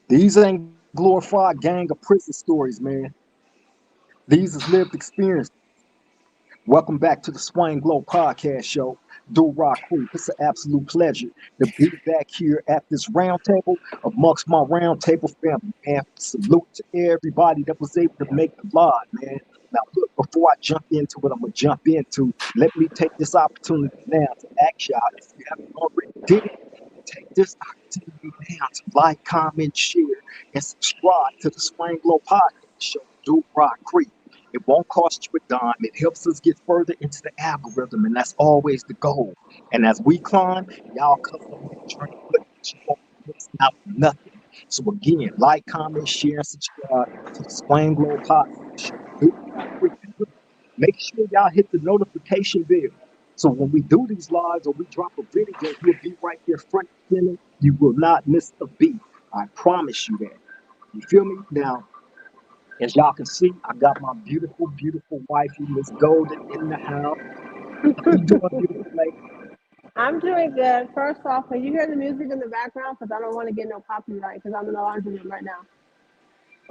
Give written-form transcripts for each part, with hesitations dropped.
These ain't glorified gang of prison stories, man. These is lived experience. Welcome back to the Swain Glow Podcast Show. Do Rock Creek. It's an absolute pleasure to be back here at this round table amongst my round table family, man. Salute to everybody that was able to make the live, man. Now, look, before I jump into what I'm going to jump into, let me take this opportunity now to ask y'all, if you haven't already did it, take this opportunity now to like, comment, share, and subscribe to the Swain Glow Podcast Show. Do Rock Creek. It won't cost you a dime. It helps us get further into the algorithm, and that's always the goal. And as we climb, y'all come on that journey with us. You won't be missing out on nothing. So again, like, comment, share, and subscribe to the Swain Glow Podcast Show. Do Rock Creek. And look, make sure y'all hit the notification bell. So when we do these lives or we drop a video, we'll be right there front and center. You will not miss a beat. I promise you that. You feel me? Now, as y'all can see, I got my beautiful, beautiful wifey, Miss Golden, in the house. How you doing, beautiful lady? I'm doing good. First off, can you hear the music in the background? Because I don't want to get no copyright because I'm in the laundry room right now.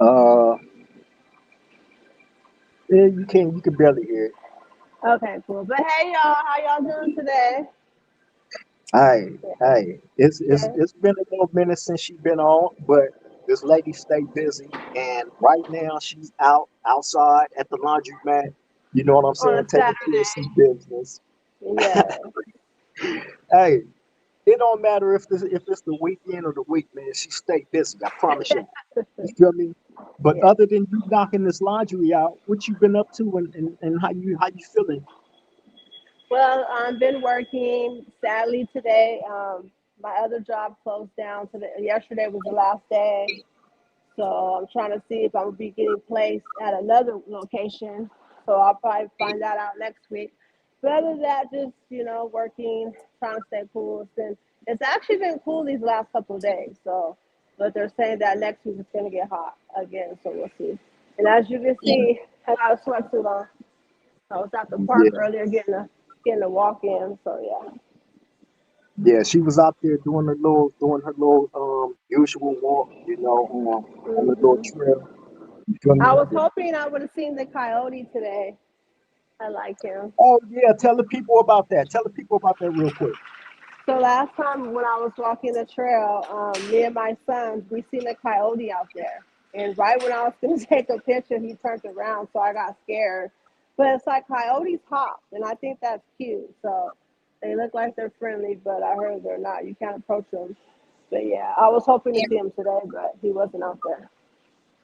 Uh, yeah, you can barely hear it. Okay, cool. But hey, y'all, how y'all doing today? Hey, Yeah, hey, it's it's yeah. it's been a little minute since she's been on, but this lady stay busy, and right now she's outside at the laundromat. You know what I'm On saying? a Taking care of Saturday. some business. Yeah, Hey, it don't matter if it's the weekend or the week, man. She stay busy. I promise you. You feel me? But yeah. other than you knocking this laundry out, what you been up to and how you feeling? Well, I've been working. Sadly, today, my other job closed down. Today, yesterday was the last day. So I'm trying to see if I'm gonna be getting placed at another location. So I'll probably find that out next week. But other than that, just working, trying to stay cool. It's actually been cool these last couple of days. So, but they're saying that next week it's gonna get hot again. So we'll see. And as you can see, I got a sweatsuit on. I was at the park Yeah, earlier getting a walk in. So yeah. yeah. She was out there doing her little usual walk, on the little hmm trail. You feel I me? was hoping I would have seen the coyote today. I like him. Oh yeah, tell the people about that. Tell the people about that real quick. So last time when I was walking the trail, me and my sons, we seen a coyote out there. And right when I was going to take a picture, he turned around, so I got scared. But it's like coyotes hop, and I think that's cute. So they look like they're friendly, but I heard they're not. You can't approach them. But yeah, I was hoping to see him today, but he wasn't out there.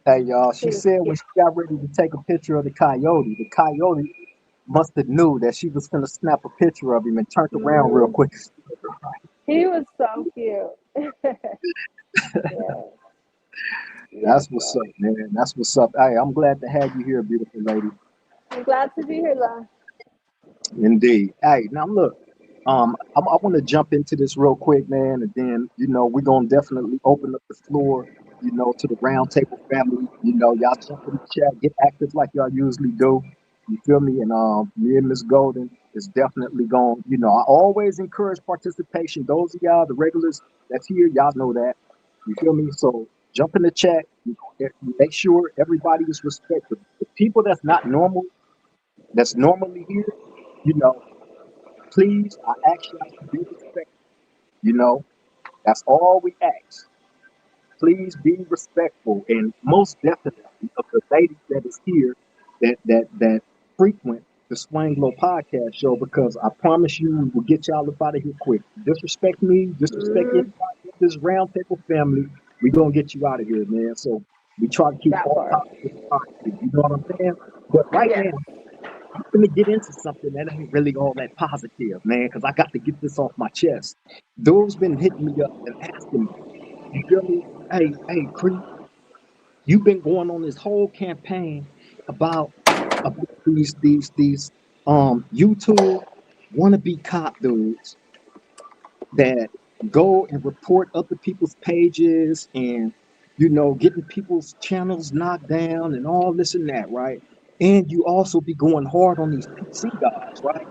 Hey y'all, He she was said when scared. she got ready to take a picture of the coyote must have knew that she was gonna snap a picture of him and turned around real hmm quick. He was so cute. Yeah, yes, That's what's sir. up, man. That's what's up. Hey, I'm glad to have you here, beautiful lady. I'm glad to be here, love. Indeed. Hey, now look, I want to jump into this real quick, man, and then we're gonna definitely open up the floor, to the round table family. Y'all jump in the chat, get active like y'all usually do. You feel me? And me and Miss Golden is definitely going. I always encourage participation. Those of y'all, the regulars that's here, y'all know that. You feel me? So jump in the chat. Make sure everybody is respectful. The people that's normally here, you know, please, I ask y'all to be respectful. You know, that's all we ask. Please be respectful, and most definitely of the ladies that is here that frequent the Swain Glow podcast show, because I promise you we will get y'all up out of here quick. Disrespect me, disrespect Mm, anybody in this round table family, we gonna get you out of here, man. So we try to keep that all part. positive positive. You know what I'm saying? But right Yeah. now, I'm gonna get into something that ain't really all that positive, man, because I got to get this off my chest. Those been hitting me up and asking me, you feel me? Hey, Cree, you've been going on this whole campaign about these YouTube wannabe cop dudes that go and report other people's pages and getting people's channels knocked down and all this and that, right? And you also be going hard on these PC guys, right?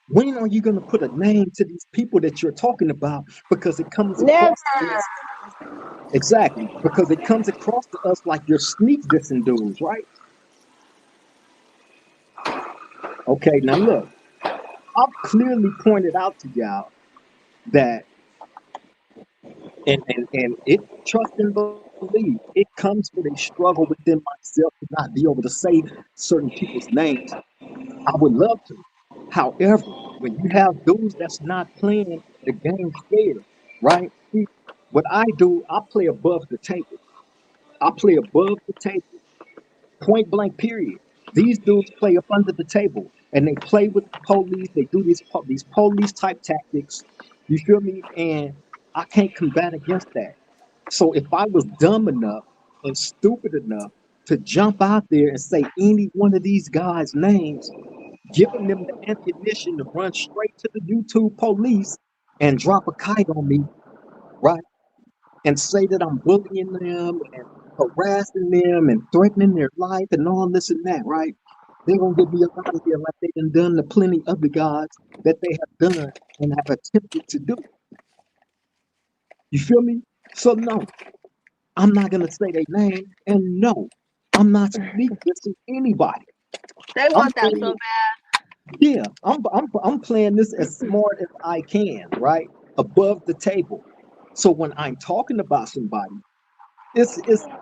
When are you going to put a name to these people that you're talking about? Because it comes Never. across as Exactly, because it comes across to us like you're sneak dissing dudes, right? Okay, now look, I've clearly pointed out to y'all that, and it trust and believe, it comes with a struggle within myself to not be able to say certain people's names. I would love to. However, when you have dudes that's not playing the game fair, right? See, what I do, I play above the table. I play above the table, point blank, period. These dudes play up under the table and they play with the police. They do these police type tactics. You feel me? And I can't combat against that. So if I was dumb enough and stupid enough to jump out there and say any one of these guys' names, giving them the ammunition to run straight to the YouTube police and drop a kite on me, right? And say that I'm bullying them and harassing them and threatening their life and all this and that, right? They're gonna get me up out of here like they done to plenty other guys that they have done and have attempted to do. You feel me? So no, I'm not gonna say their name, and no, I'm not sneak dissing anybody. They I'm want that playing so it, yeah, I'm playing this as smart as I can, right? Above the table. So when I'm talking about somebody, it's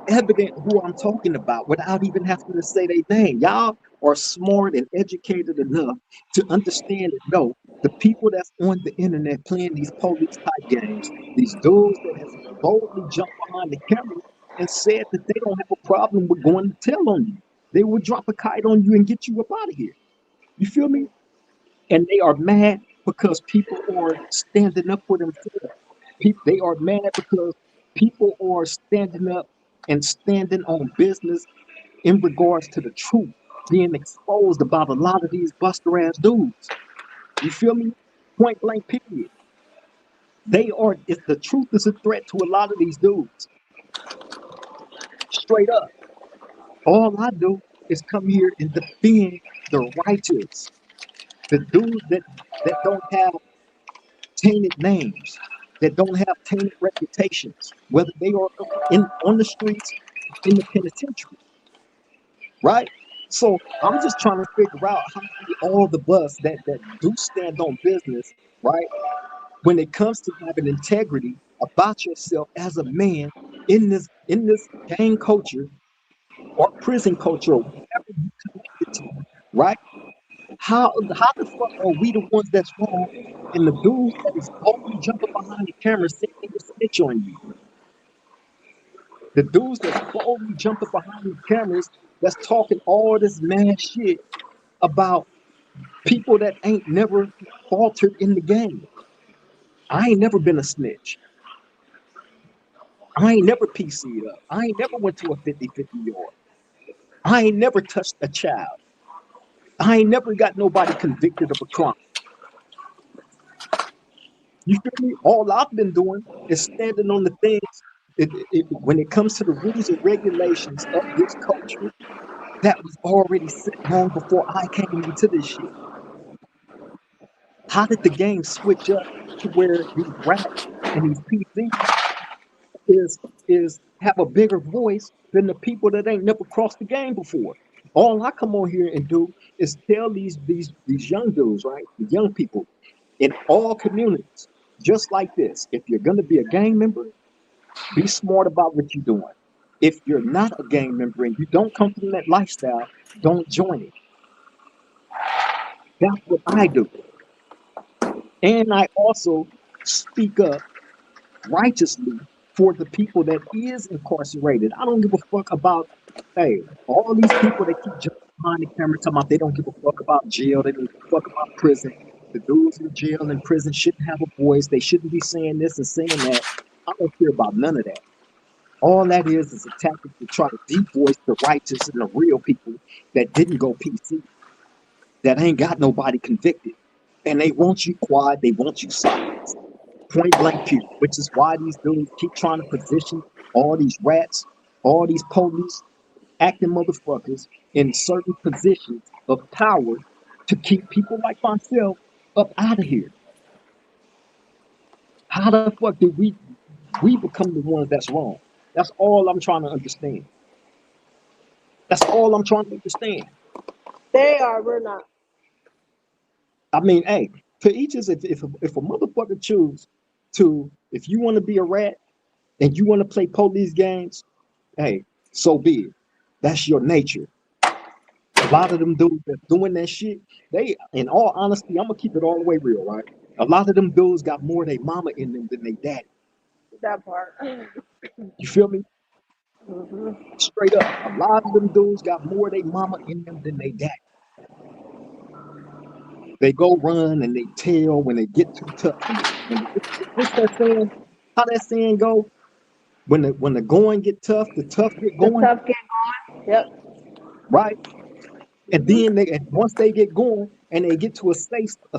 evident who I'm talking about without even having to say their name. Y'all are smart and educated enough to understand and know the people that's on the internet playing these police type games, these dudes that has boldly jumped behind the camera and said that they don't have a problem with going to tell on you. They will drop a kite on you and get you up out of here. You feel me? And they are mad because people are standing up for themselves. They are mad because people are standing up and standing on business in regards to the truth being exposed about a lot of these buster ass dudes. You feel me? Point blank, period. They are, it's, the truth is a threat to a lot of these dudes. Straight up. All I do is come here and defend the righteous, the dudes that don't have tainted names, that don't have tainted reputations, whether they are in on the streets, in the penitentiary, right? So I'm just trying to figure out how all the bus that do stand on business, right? When it comes to having integrity about yourself as a man in this gang culture or prison culture or whatever you connected to, right? How the fuck are we the ones that's wrong and the dudes that is boldly jumping behind the camera saying they will snitch on you? The dudes that's boldly jumping behind the cameras that's talking all this mad shit about people that ain't never faltered in the game. I ain't never been a snitch. I ain't never PC'd up. I ain't never went to a 50-50 yard. I ain't never touched a child. I ain't never got nobody convicted of a crime. You feel me? All I've been doing is standing on the things. When it comes to the rules and regulations of this culture, that was already set long before I came into this shit. How did the game switch up to where these rats and these PCs is is have a bigger voice than the people that ain't never crossed the game before? All I come on here and do is tell these young dudes, right? The young people in all communities, just like this. If you're gonna be a gang member, be smart about what you're doing. If you're not a gang member and you don't come from that lifestyle, don't join it. That's what I do. And I also speak up righteously for the people that is incarcerated. I don't give a fuck about, hey, all these people that keep jumping behind the camera talking about they don't give a fuck about jail, they don't give a fuck about prison. The dudes in jail and prison shouldn't have a voice. They shouldn't be saying this and saying that. I don't care about none of that. All that is a tactic to try to devoice the righteous and the real people that didn't go PC, that ain't got nobody convicted. And they want you quiet, they want you silent. Point blank period, which is why these dudes keep trying to position all these rats, all these police acting motherfuckers in certain positions of power to keep people like myself up out of here. How the fuck did we? We become the ones that's wrong. That's all I'm trying to understand. That's all I'm trying to understand. They are. We're not. I mean, hey, to each is if a motherfucker choose to, if you want to be a rat and you want to play police games, hey, so be it. That's your nature. A lot of them dudes that's doing that shit, they, in all honesty, I'm gonna keep it all the way real, right? A lot of them dudes got more of their mama in them than they daddy. That part. You feel me? Hmm. Straight up. A lot of them dudes got more of their mama in them than they daddy. They go run and they tell when they get too tough. What's that saying? How that saying go? When the going get tough, the tough get The going, tough get going. Yep. right? And Hmm. then and once they get going and they get to a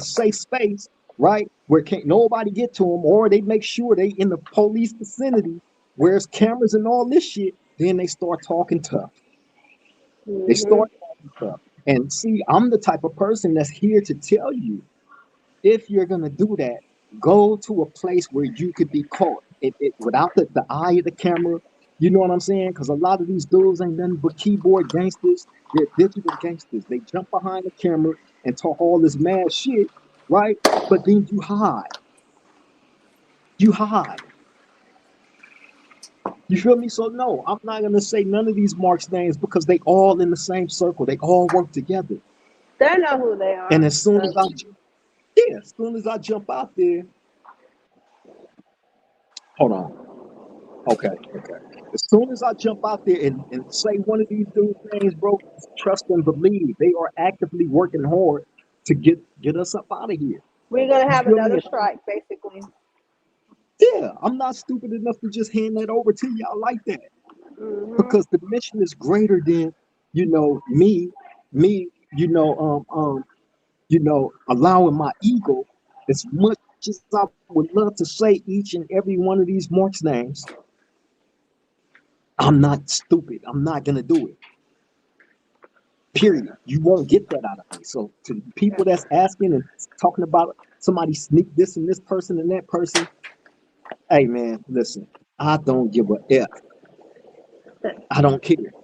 safe space, right, where can't nobody get to them, or they make sure they in the police vicinity, where there's cameras and all this shit, then they start talking tough. They Hmm. start talking tough. And see, I'm the type of person that's here to tell you, if you're gonna do that, go to a place where you could be caught without the eye of the camera. You know what I'm saying? Because a lot of these dudes ain't nothing but keyboard gangsters. They're digital gangsters. They jump behind the camera and talk all this mad shit, right? But then you hide. You hide. You feel me? So no, I'm not gonna say none of these Marks names because they all in the same circle. They all work together. They know who they And are. as soon as yeah, as soon as I jump out there, hold on. Okay, okay. As soon as I jump out there and say one of these dudes' names, bro, trust and believe they are actively working hard to get us up out of here. We're gonna You have feel me? another strike, basically. Yeah, I'm not stupid enough to just hand that over to y'all like that Hmm. because the mission is greater than me, allowing my ego as much as I would love to say each and every one of these Marks names. I'm not stupid. I'm not gonna do it. Period. You won't get that out of me. So to people that's asking and talking about somebody sneak this and this person and that person, hey man, listen, I don't give a F. I don't care.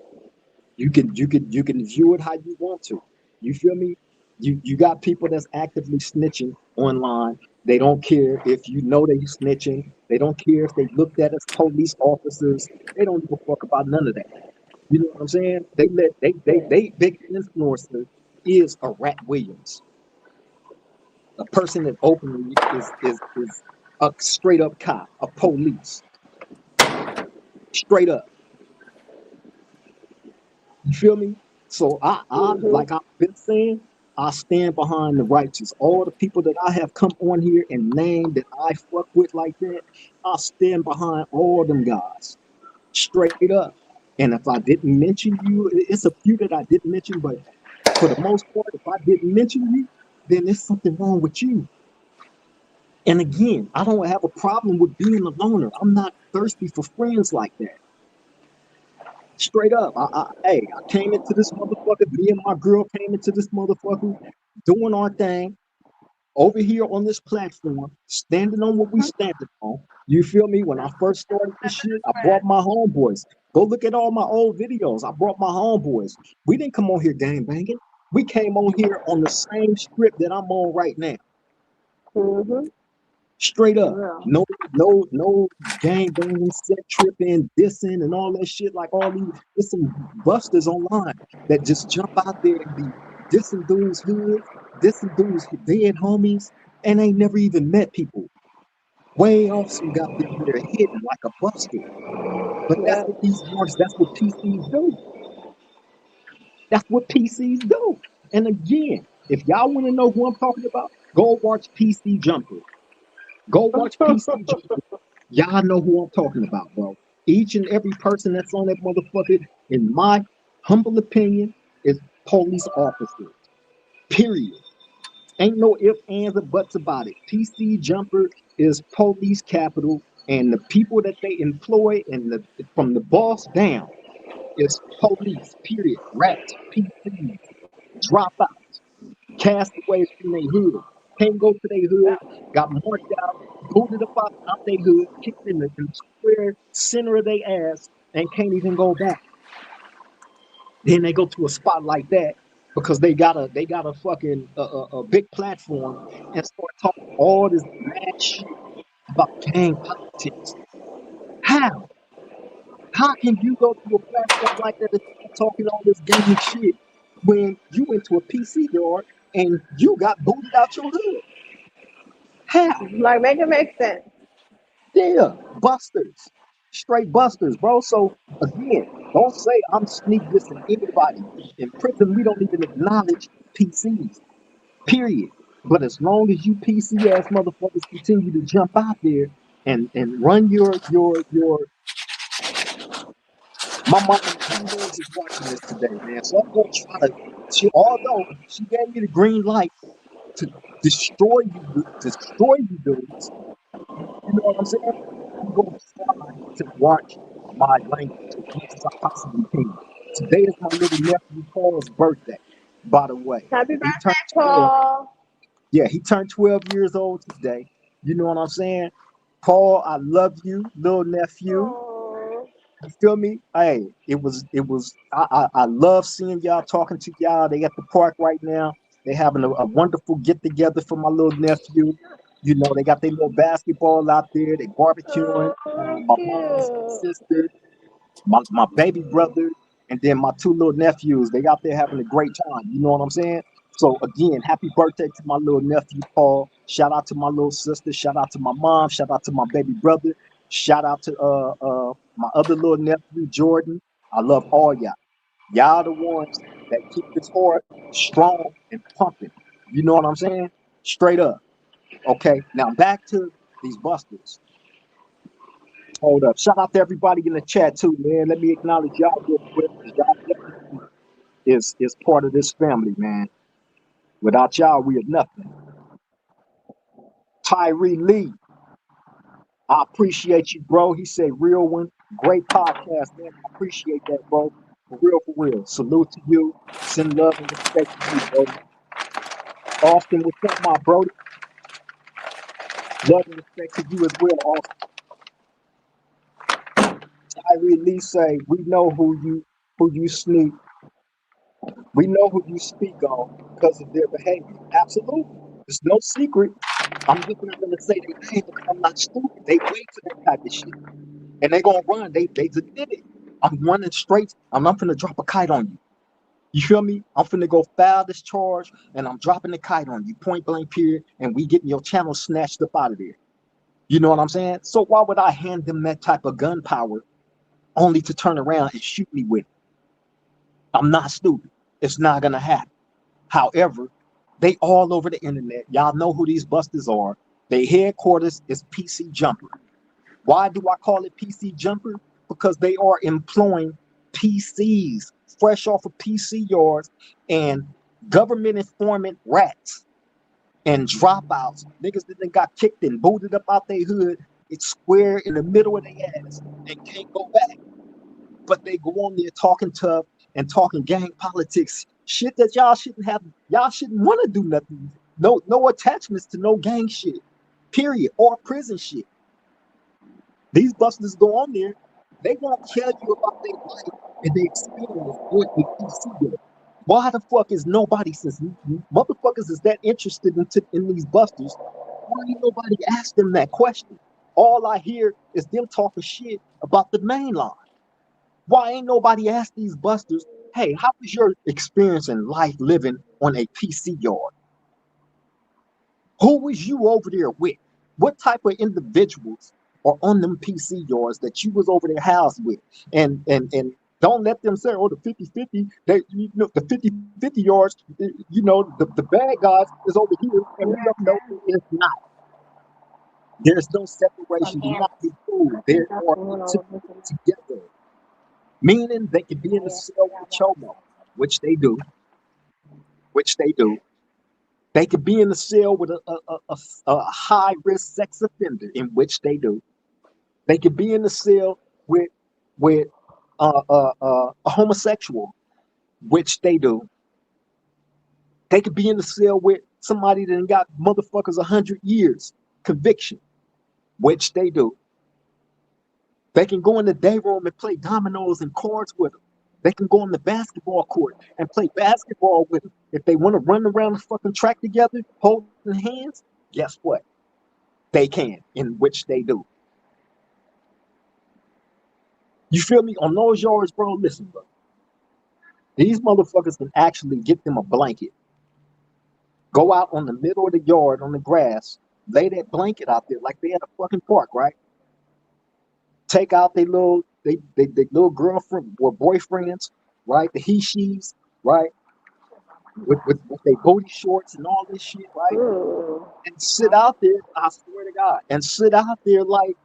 You can view it how you want to. You feel me? You got people that's actively snitching online. They don't care if you know they snitching. They don't care if they looked at as police officers. They don't give a fuck about none of that. You know what I'm saying? Yeah. They big influencer is a Rat Williams, a person that openly is a straight up cop, a police, straight up. You feel me? So I Hmm. like I've been saying, I stand behind the righteous. All the people that I have come on here and named that I fuck with like that, I stand behind all them guys, straight up. And if I didn't mention you, it's a few that I didn't mention, but for the most part, if I didn't mention you, then there's something wrong with you. And again, I don't have a problem with being a loner. I'm not thirsty for friends like that. Straight up. Hey, I came into this motherfucker. Me and my girl came into this motherfucker doing our thing over here on this platform, standing on what we standing on. You feel me? When I first started this shit, I brought my homeboys. Go look at all my old videos. I brought my homeboys. We didn't come on here gang banging. We came on here on the same script that I'm on right now. Hmm. Straight up. Real. No gang banging, set tripping, dissing, and all that shit. Like all these, there's some busters online that just jump out there and be dissing dudes' hoods, dissing dudes' dead homies, and ain't never even met people. Way off some goddamn there, hidden like a buster. But that's Yeah. what these marks, that's what PCs do. That's what PCs do. And again, if y'all want to know who I'm talking about, go watch PC Jumper. Go watch PC Jumper. Y'all know who I'm talking about, bro. Each and every person that's on that motherfucker, in my humble opinion, is police officers. Period. Ain't no ifs, ands, or buts about it. PC Jumper is police capital, and the people that they employ, and from the boss down, is police. Period. Rats, PCs, dropouts, castaways from their hood. Can't go to their hood. Yeah. Got marked out. booted up out their hood, kicked in the square center of their ass, and can't even go back. Then they go to a spot like that because they got a fucking a big platform and start talking all this mad shit about gang politics. How? How can you go to a platform like that and start talking all this gang shit when you went to a PC yard and you got booted out your hood? How? Like, make it make sense. Yeah, busters. Straight busters, bro. So again, don't say I'm sneak dissing anybody. In prison, we don't even acknowledge PCs. Period. But as long as you PC ass motherfuckers continue to jump out there and run your my mom's is watching this today, man. So I'm gonna try to although she gave me the green light to destroy you dudes, you know what I'm saying? I'm going to try to watch my language as much as I possibly can. Today is my little nephew Paul's birthday, by the way. Happy He birthday, turned 12. Paul. Yeah, he turned 12 years old today. You know what I'm saying? Paul, I love you, little nephew. Oh, You feel me? Hey, I love seeing y'all, talking to y'all. They at the park right now. They having a wonderful get together for my little nephew. You know, they got their little basketball out there. They barbecuing. oh, My mom's cute. sister, my baby brother, and then my two little nephews. They out there having a great time. You know what I'm saying? So again, happy birthday to my little nephew Paul. Shout out to my little sister. Shout out to my mom. Shout out to my baby brother. Shout out to my other little nephew Jordan. I love all y'all. Y'all the ones that keep this heart strong and pumping. You know what I'm saying? Straight up. Okay. Now back to these busters. Hold up. Shout out to everybody in the chat too, man. Let me acknowledge y'all real quick, because y'all definitely is part of this family, man. Without y'all, we are nothing. Tyree Lee, I appreciate you, bro. He said, real one. Great podcast, man. I appreciate that, bro. For real, for real. Salute to you. Send love and respect to you, bro. Austin, what's up, my brody? Love and respect to you as well, Austin. Tyree Lee say, we know who you sneak. We know who you speak on because of their behavior. Absolutely. It's no secret. I'm just not gonna say their name because I'm not stupid. They wait for that type of shit. And they gonna run. They just did it. I'm running straight. I'm not gonna drop a kite on you. You feel me? I'm finna go file this charge and I'm dropping the kite on you, point blank period, and we getting your channel snatched up out of there. You know what I'm saying? So why would I hand them that type of gunpowder only to turn around and shoot me with it? I'm not stupid. It's not gonna happen. However, they all over the internet. Y'all know who these busters are. Their headquarters is PC Jumper. Why do I call it PC Jumper? Because they are employing PCs fresh off of PC yards and government informant rats and dropouts. Niggas that then got kicked and booted up out their hood. It's square in the middle of their ass and can't go back. But they go on there talking tough and talking gang politics, shit that y'all shouldn't have. Y'all shouldn't want to do nothing. No attachments to no gang shit, period, or prison shit. These busters go on there, they won't tell you about their life and their experience on a PC game. Why the fuck is nobody, since motherfuckers is that interested in these busters? Why ain't nobody asked them that question? All I hear is them talking shit about the main line. Why ain't nobody asked these busters, hey, how was your experience in life living on a PC yard? Who was you over there with? What type of individuals are on them PC yards that you was over there housed with? And don't let them say, oh, the 50-50, they, you know, the 50-50 yards, you know, the bad guys is over here, and we don't know it's not. There's no separation. Do not be fooled. They are intimately together. Meaning they could be in the cell with Chomo, which they do, which they do. They could be in the cell with a high risk sex offender, in which they do. They could be in the cell with a homosexual, which they do. They could be in the cell with somebody that got motherfuckers 100 years conviction, which they do. They can go in the day room and play dominoes and cards with them. They can go on the basketball court and play basketball with them. If they want to run around the fucking track together, holding hands, guess what? They can, in which they do. You feel me? On those yards, bro, listen, bro. These motherfuckers can actually get them a blanket. Go out on the middle of the yard on the grass, lay that blanket out there like they at a fucking park, right? Take out they little girlfriend or boyfriends, right? The he she's, right? With their booty shorts and all this shit, right? Ooh. And sit out there, I swear to God, and sit out there like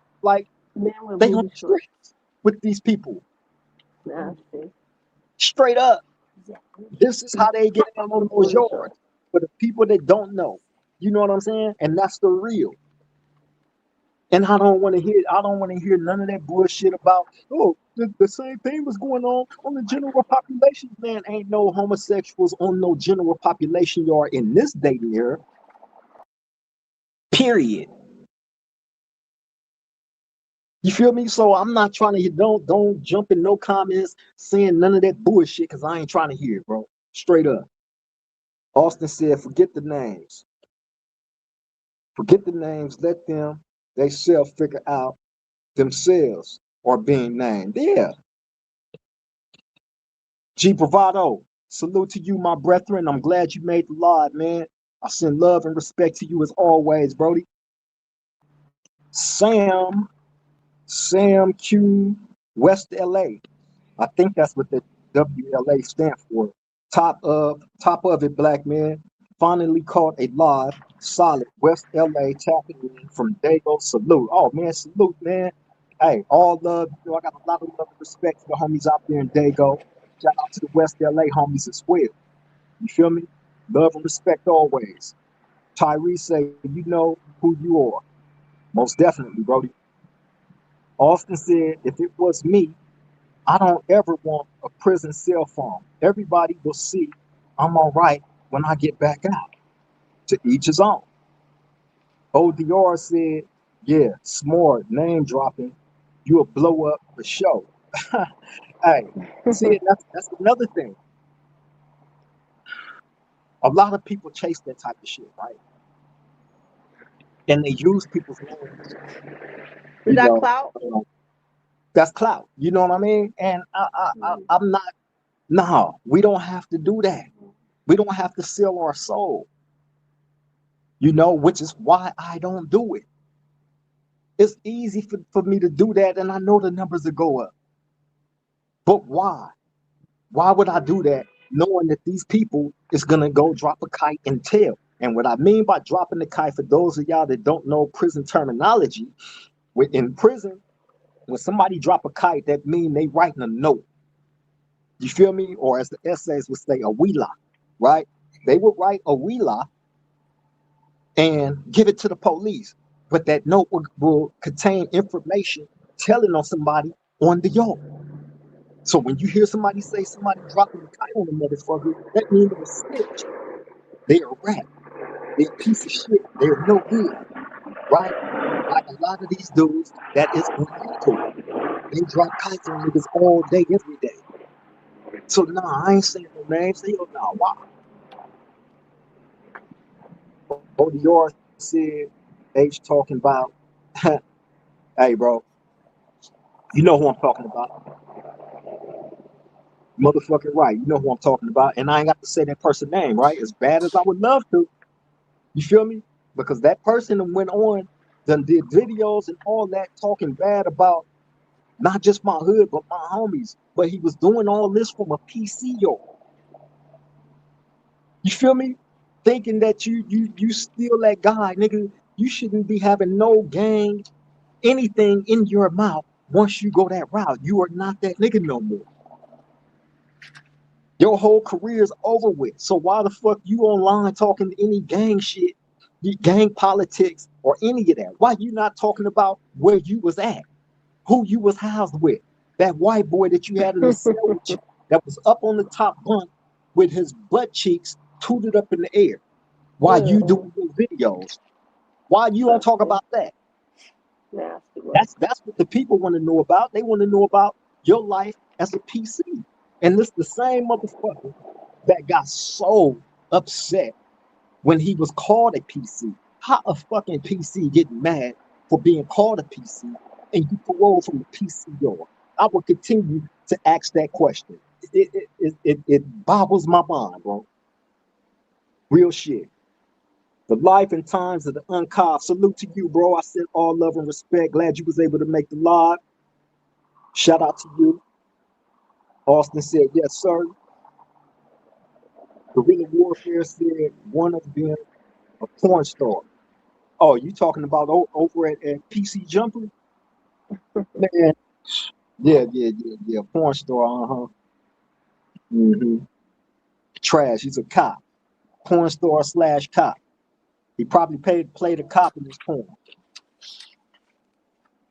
Men with they on booty the shorts. streets with these people. Nasty. Straight up. This is how they get down on those Booty yards. shorts. For the people that don't know. You know what I'm saying? And that's the real. And I don't want to hear none of that bullshit about, oh, the same thing was going on the general population. Man, ain't no homosexuals on no general population yard in this dating era. Period. You feel me? So I'm not trying to don't jump in no comments saying none of that bullshit because I ain't trying to hear it, bro. Straight up. Austin said, forget the names. Forget the names. Let them they self figure out themselves or being named. Yeah. G Bravado, salute to you, my brethren. I'm glad you made the live, man. I send love and respect to you as always, Brody. Sam Q West LA. I think that's what the WLA stands for. Top of it, black man. Finally caught a live, solid West LA tapping in from Dago. Salute. Oh man, salute, man. Hey, all love. You know, I got a lot of love and respect for the homies out there in Dago. Shout out to the West LA homies as well. You feel me? Love and respect always. Tyree say, you know who you are. Most definitely, Brody. Austin said, if it was me, I don't ever want a prison cell phone. Everybody will see I'm all right when I get back out. To each his own. ODR said, yeah, smart name dropping. You'll blow up the show. Hey, see, that's another thing. A lot of people chase that type of shit, right? And they use people's names. Is that clout? That's clout. You know what I mean? And I'm not. No, we don't have to do that. We don't have to sell our soul. You know, which is why I don't do it. It's easy for me to do that, and I know the numbers will go up. But why? Why would I do that knowing that these people is gonna go drop a kite and tell? And what I mean by dropping the kite, for those of y'all that don't know prison terminology, in prison, when somebody drop a kite, that mean they writing a note. You feel me? Or as the essays would say, a wheeler, right? They would write a wheeler and give it to the police. But that note will contain information telling on somebody on the yard. So when you hear somebody say somebody dropping a kite on a motherfucker, that means they're a snitch. They're a rat. They're a piece of shit. They're no good, right? Like a lot of these dudes, that is illegal. They drop kites on niggas all day, every day. So nah, I ain't saying no names. Hell nah, why? ODR said, H talking about, hey bro, you know who I'm talking about. Motherfucking right, you know who I'm talking about. And I ain't got to say that person's name, right? As bad as I would love to. You feel me? Because that person went on, done did videos and all that talking bad about not just my hood, but my homies. But he was doing all this from a PC, yo. You feel me? Thinking that you still that guy, nigga. You shouldn't be having no gang, anything in your mouth once you go that route. You are not that nigga no more. Your whole career is over with. So why the fuck you online talking any gang shit, gang politics, or any of that? Why you not talking about where you was at, who you was housed with, that white boy that you had in the cell with you, that was up on the top bunk with his butt cheeks tooted up in the air? Why you doing your videos? Why you don't talk about that? Nasty work. That's what the people want to know about. They want to know about your life as a PC. And this the same motherfucker that got so upset when he was called a PC. How a fucking PC get mad for being called a PC and you parole from the PC yard? I will continue to ask that question. It boggles my mind, bro. Real shit. The life and times of the uncarved. Salute to you, bro. I send all love and respect. Glad you was able to make the live. Shout out to you. Austin said, yes, sir. Guerrilla Warfare said, one of them a porn star. Oh, you talking about over at PC Jumper? Man, yeah. Porn star, uh-huh. Trash. He's a cop. Porn star / cop. He probably played a cop in this porn.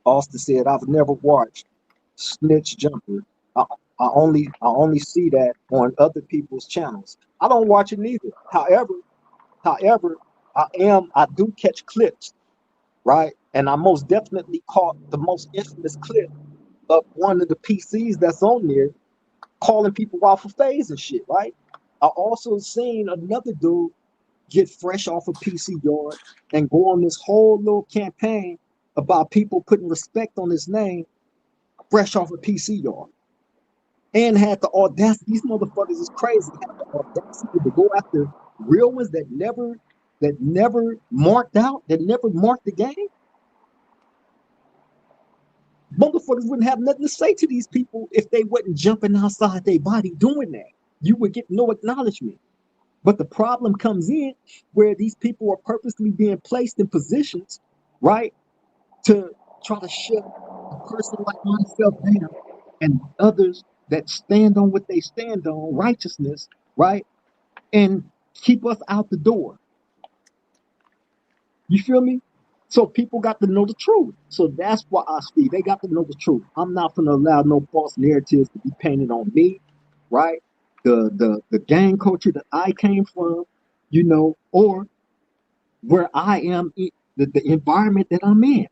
Austin said, I've never watched Snitch Jumper. I only see that on other people's channels. I don't watch it neither. However, I do catch clips, right? And I most definitely caught the most infamous clip of one of the PCs that's on there calling people out for phase and shit, right? I also seen another dude get fresh off a PC yard and go on this whole little campaign about people putting respect on his name fresh off a PC yard. And had the audacity, these motherfuckers is crazy, had the audacity to go after real ones that never marked out, that never marked the game. Motherfuckers wouldn't have nothing to say to these people if they wasn't jumping outside their body doing that. You would get no acknowledgement. But the problem comes in where these people are purposely being placed in positions, right, to try to shut a person like myself down and others that stand on what they stand on, righteousness, right, and keep us out the door. You feel me? So people got to know the truth. So that's why I speak. They got to know the truth. I'm not going to allow no false narratives to be painted on me, right? The gang culture that I came from, you know, or where I am, the environment that I'm in,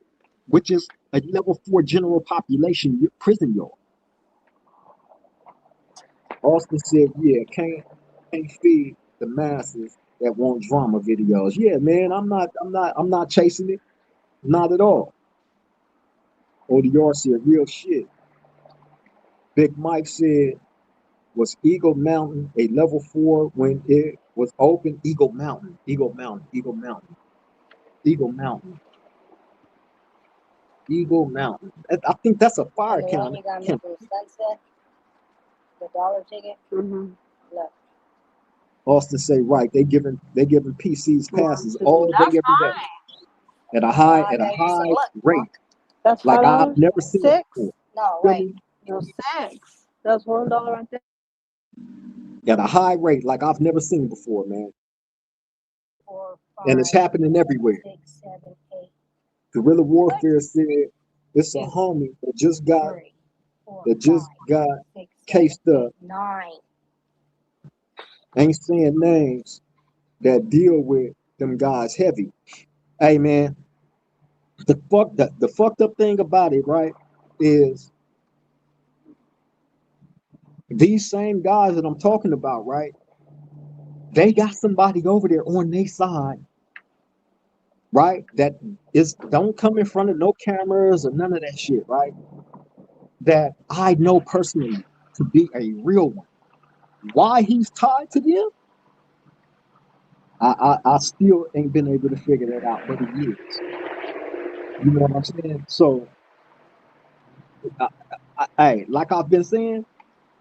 which is a level 4 general population prison yard. Austin said, yeah, can't feed the masses that want drama videos. Yeah, man, I'm not chasing it. Not at all. ODR said real shit. Big Mike said, was Eagle Mountain a level 4 when it was open? Eagle Mountain. Eagle Mountain. I think that's a fire county. The dollar ticket. Mm-hmm. Look. Austin say right. They giving PCs passes all That's day, every day. At a high rate. That's like $5? I've never seen it before. No, Feel wait. me? No, 6. That's $1 right there. At a high rate like I've never seen before, man. 4, 5, And it's happening everywhere. 6, 7, 8. Guerrilla Warfare said it's a homie that just got 3, 4, got 6, cased 7, up. 8, 9. Ain't saying names that deal with them guys heavy. Hey man, the fucked up thing about it, right, is these same guys that I'm talking about, right? They got somebody over there on their side, right? That is don't come in front of no cameras or none of that shit, right? That I know personally to be a real one. Why he's tied to them? I still ain't been able to figure that out, but he is. You know what I'm saying? So, like I've been saying,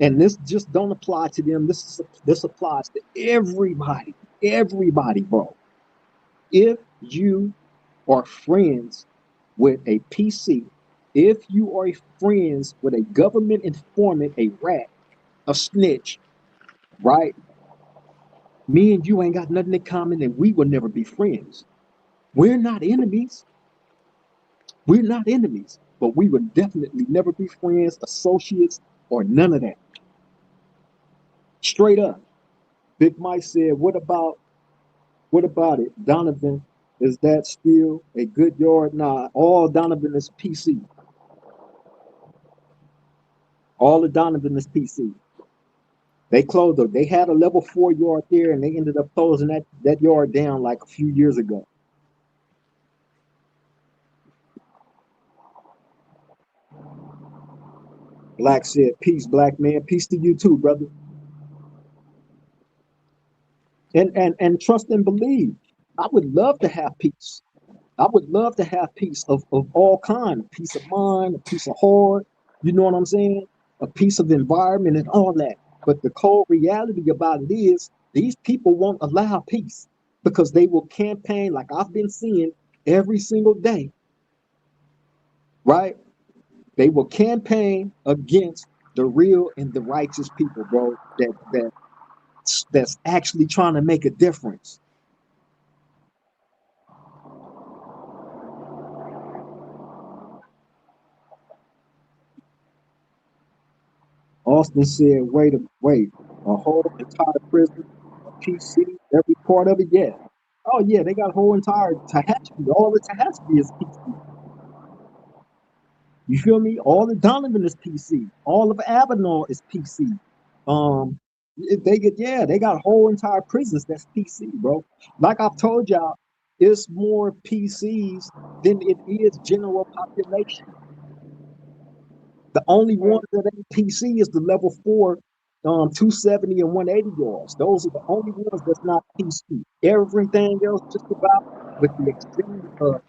and this just don't apply to them. This applies to everybody, bro. If you are friends with a PC, if you are friends with a government informant, a rat, a snitch, right? Me and you ain't got nothing in common, and we will never be friends. We're not enemies. We're not enemies, but we would definitely never be friends, associates, or none of that. Straight up. Big Mike said, what about it? Donovan Is that still a good yard? Nah, all Donovan is PC. All of Donovan is PC. They closed up. They had a level 4 yard there, and they ended up closing that yard down like a few years ago. Black said, "Peace, black man. Peace to you too, brother." And trust and believe. I would love to have peace. I would love to have peace of all kind, a peace of mind, a peace of heart, you know what I'm saying? A peace of environment and all that. But the cold reality about it is these people won't allow peace because they will campaign like I've been seeing every single day, right? They will campaign against the real and the righteous people, bro, that's actually trying to make a difference. Austin said, wait, a whole entire prison, a PC, every part of it, yeah. Oh yeah, they got a whole entire Tehachapi. All of Tehachapi is PC. You feel me? All of Donovan is PC. All of Avenal is PC. Um, they got whole entire prisons that's PC, bro. Like I've told y'all, it's more PCs than it is general population. The only Right. ones that ain't PC is the level 4, 270 and 180 yards. Those are the only ones that's not PC. Everything else, just about, with the extreme of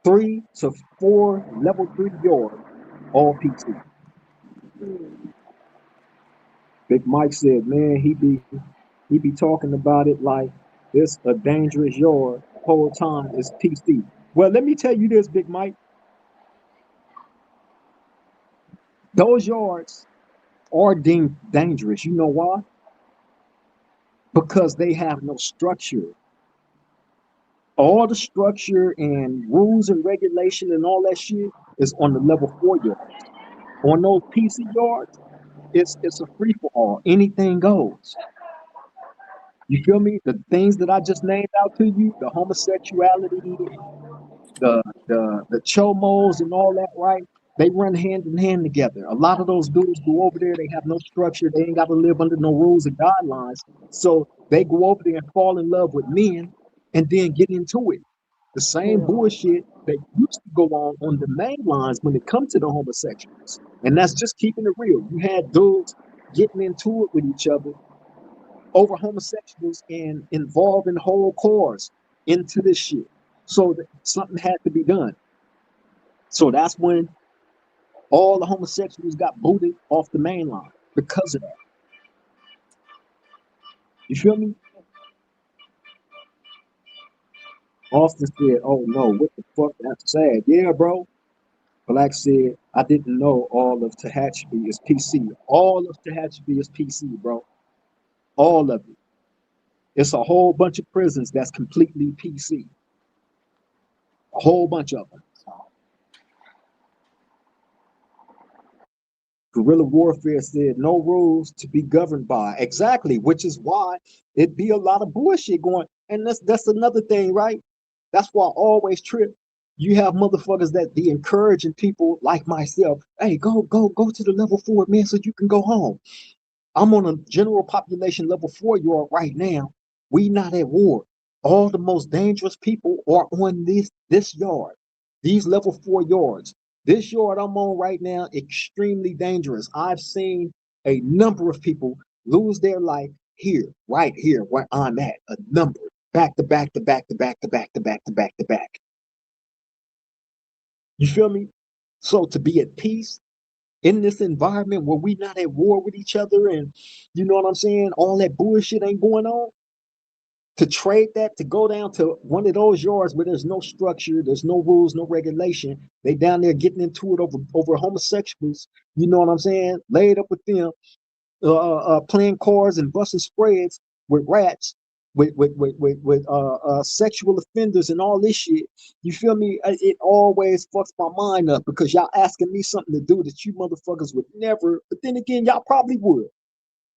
3 to 4 level 3 yards, all PC. Mm. Big Mike said, man, he be talking about it like it's a dangerous yard. Whole time is PC. Well, let me tell you this, Big Mike. Those yards are deemed dangerous. You know why? Because they have no structure. All the structure and rules and regulation and all that shit is on the level 4 yards. On those PC yards, it's a free for all. Anything goes. You feel me? The things that I just named out to you, the homosexuality, the chomos and all that, right? They run hand in hand together. A lot of those dudes go over there, they have no structure, they ain't got to live under no rules and guidelines. So they go over there and fall in love with men and then get into it. The same Yeah. bullshit that used to go on the main lines when it comes to the homosexuals. And that's just keeping it real. You had dudes getting into it with each other over homosexuals and involving whole cores into this shit. So something had to be done. So that's when all the homosexuals got booted off the main line because of that. You feel me? Austin said, "Oh no, what the fuck? That's sad." Yeah, bro. Black said, "I didn't know all of Tehachapi is PC. All of Tehachapi is PC, bro. All of it. It's a whole bunch of prisons that's completely PC. A whole bunch of them. Guerrilla warfare said no rules to be governed by. Exactly, which is why it'd be a lot of bullshit going. And that's another thing, right? That's why I always trip. You have motherfuckers that be encouraging people like myself. Hey, go to the level 4, man, so you can go home. I'm on a general population level 4 yard right now. We not at war. All the most dangerous people are on this yard, these level 4 yards. This yard I'm on right now, extremely dangerous. I've seen a number of people lose their life here, right here, where I'm at. A number, back to back to back to back to back to back to back to back. You feel me? So to be at peace in this environment where we not at war with each other and you know what I'm saying, all that bullshit ain't going on, to trade that to go down to one of those yards where there's no structure, there's no rules, no regulation. They down there getting into it over homosexuals. You know what I'm saying? Laid up with them, playing cards and busting spreads with rats, with sexual offenders and all this shit. You feel me? It always fucks my mind up because y'all asking me something to do that you motherfuckers would never. But then again, y'all probably would.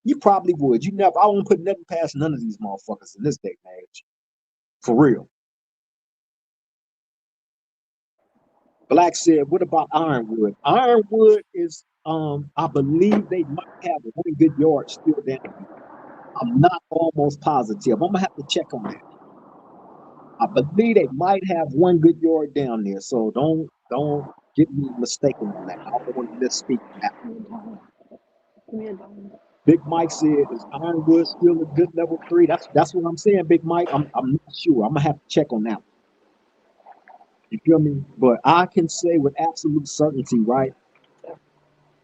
You probably would. You never. I won't put nothing past none of these motherfuckers in this day and age. For real. Black said, what about Ironwood? Ironwood is, I believe they might have one good yard still down there. I'm not almost positive. I'm gonna have to check on that. I believe they might have one good yard down there. So don't get me mistaken on that. I don't want to misspeak on that. Give me a dollar. Big Mike said, is Ironwood still a good level 3? That's what I'm saying, Big Mike. I'm not sure. I'm gonna have to check on that one. You feel me? But I can say with absolute certainty, right?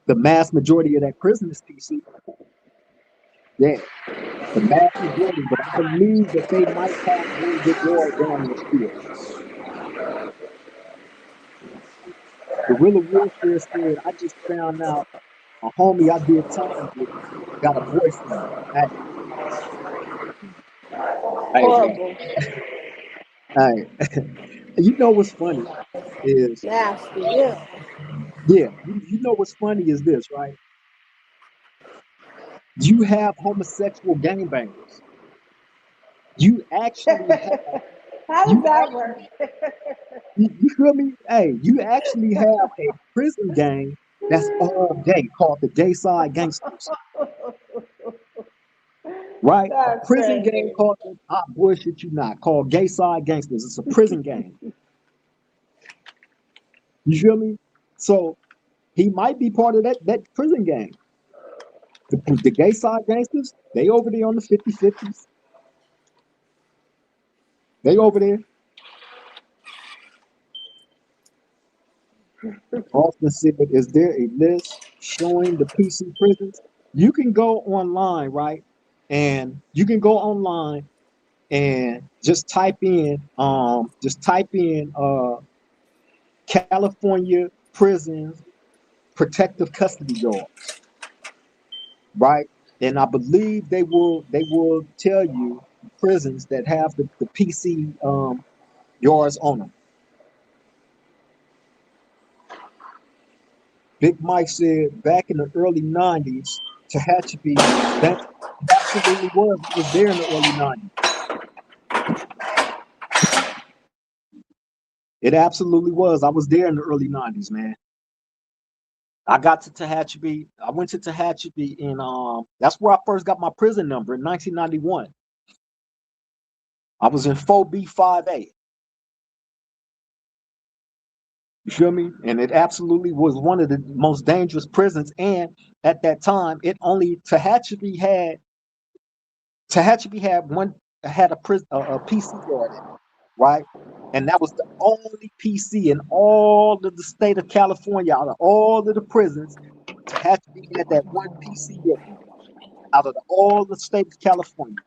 The mass majority of that prison is PC. Yeah, the mass majority. But I believe that they might have one good yard down there still. Guerrilla Warfare said, I just found out a homie I did time with got a boyfriend. Hey, bro. Horrible. Hey, you know what's funny is, Nasty. Yeah. yeah, you know what's funny is this, right? You have homosexual gangbangers. You actually have, How does you that work? actually, you feel me? Hey, you actually have a prison gang that's all gay called the Gay Side Gangsters, right? A That's prison gang crazy. called, I bullshit you not, called Gay Side Gangsters. It's a prison gang. You feel me? So he might be part of that prison gang. The Gay Side Gangsters, they over there on the 50/50s. They over there. Austin said, is there a list showing the PC prisons? You can go online, right? And you can go online and just type in California prisons protective custody yards, right? And I believe they will tell you prisons that have the PC yards on them. Big Mike said back in the early 90s, Tehachapi, that absolutely was. I was there in the early 90s. It absolutely was. I was there in the early 90s, man. I got to Tehachapi. I went to Tehachapi in that's where I first got my prison number in 1991. I was in 4B5A. You feel me? And it absolutely was one of the most dangerous prisons. And at that time, it only Tehachapi had a PC yard in it, right? And that was the only PC in all of the state of California, out of all of the prisons. Tehachapi had that one PC yard out of all the state of California.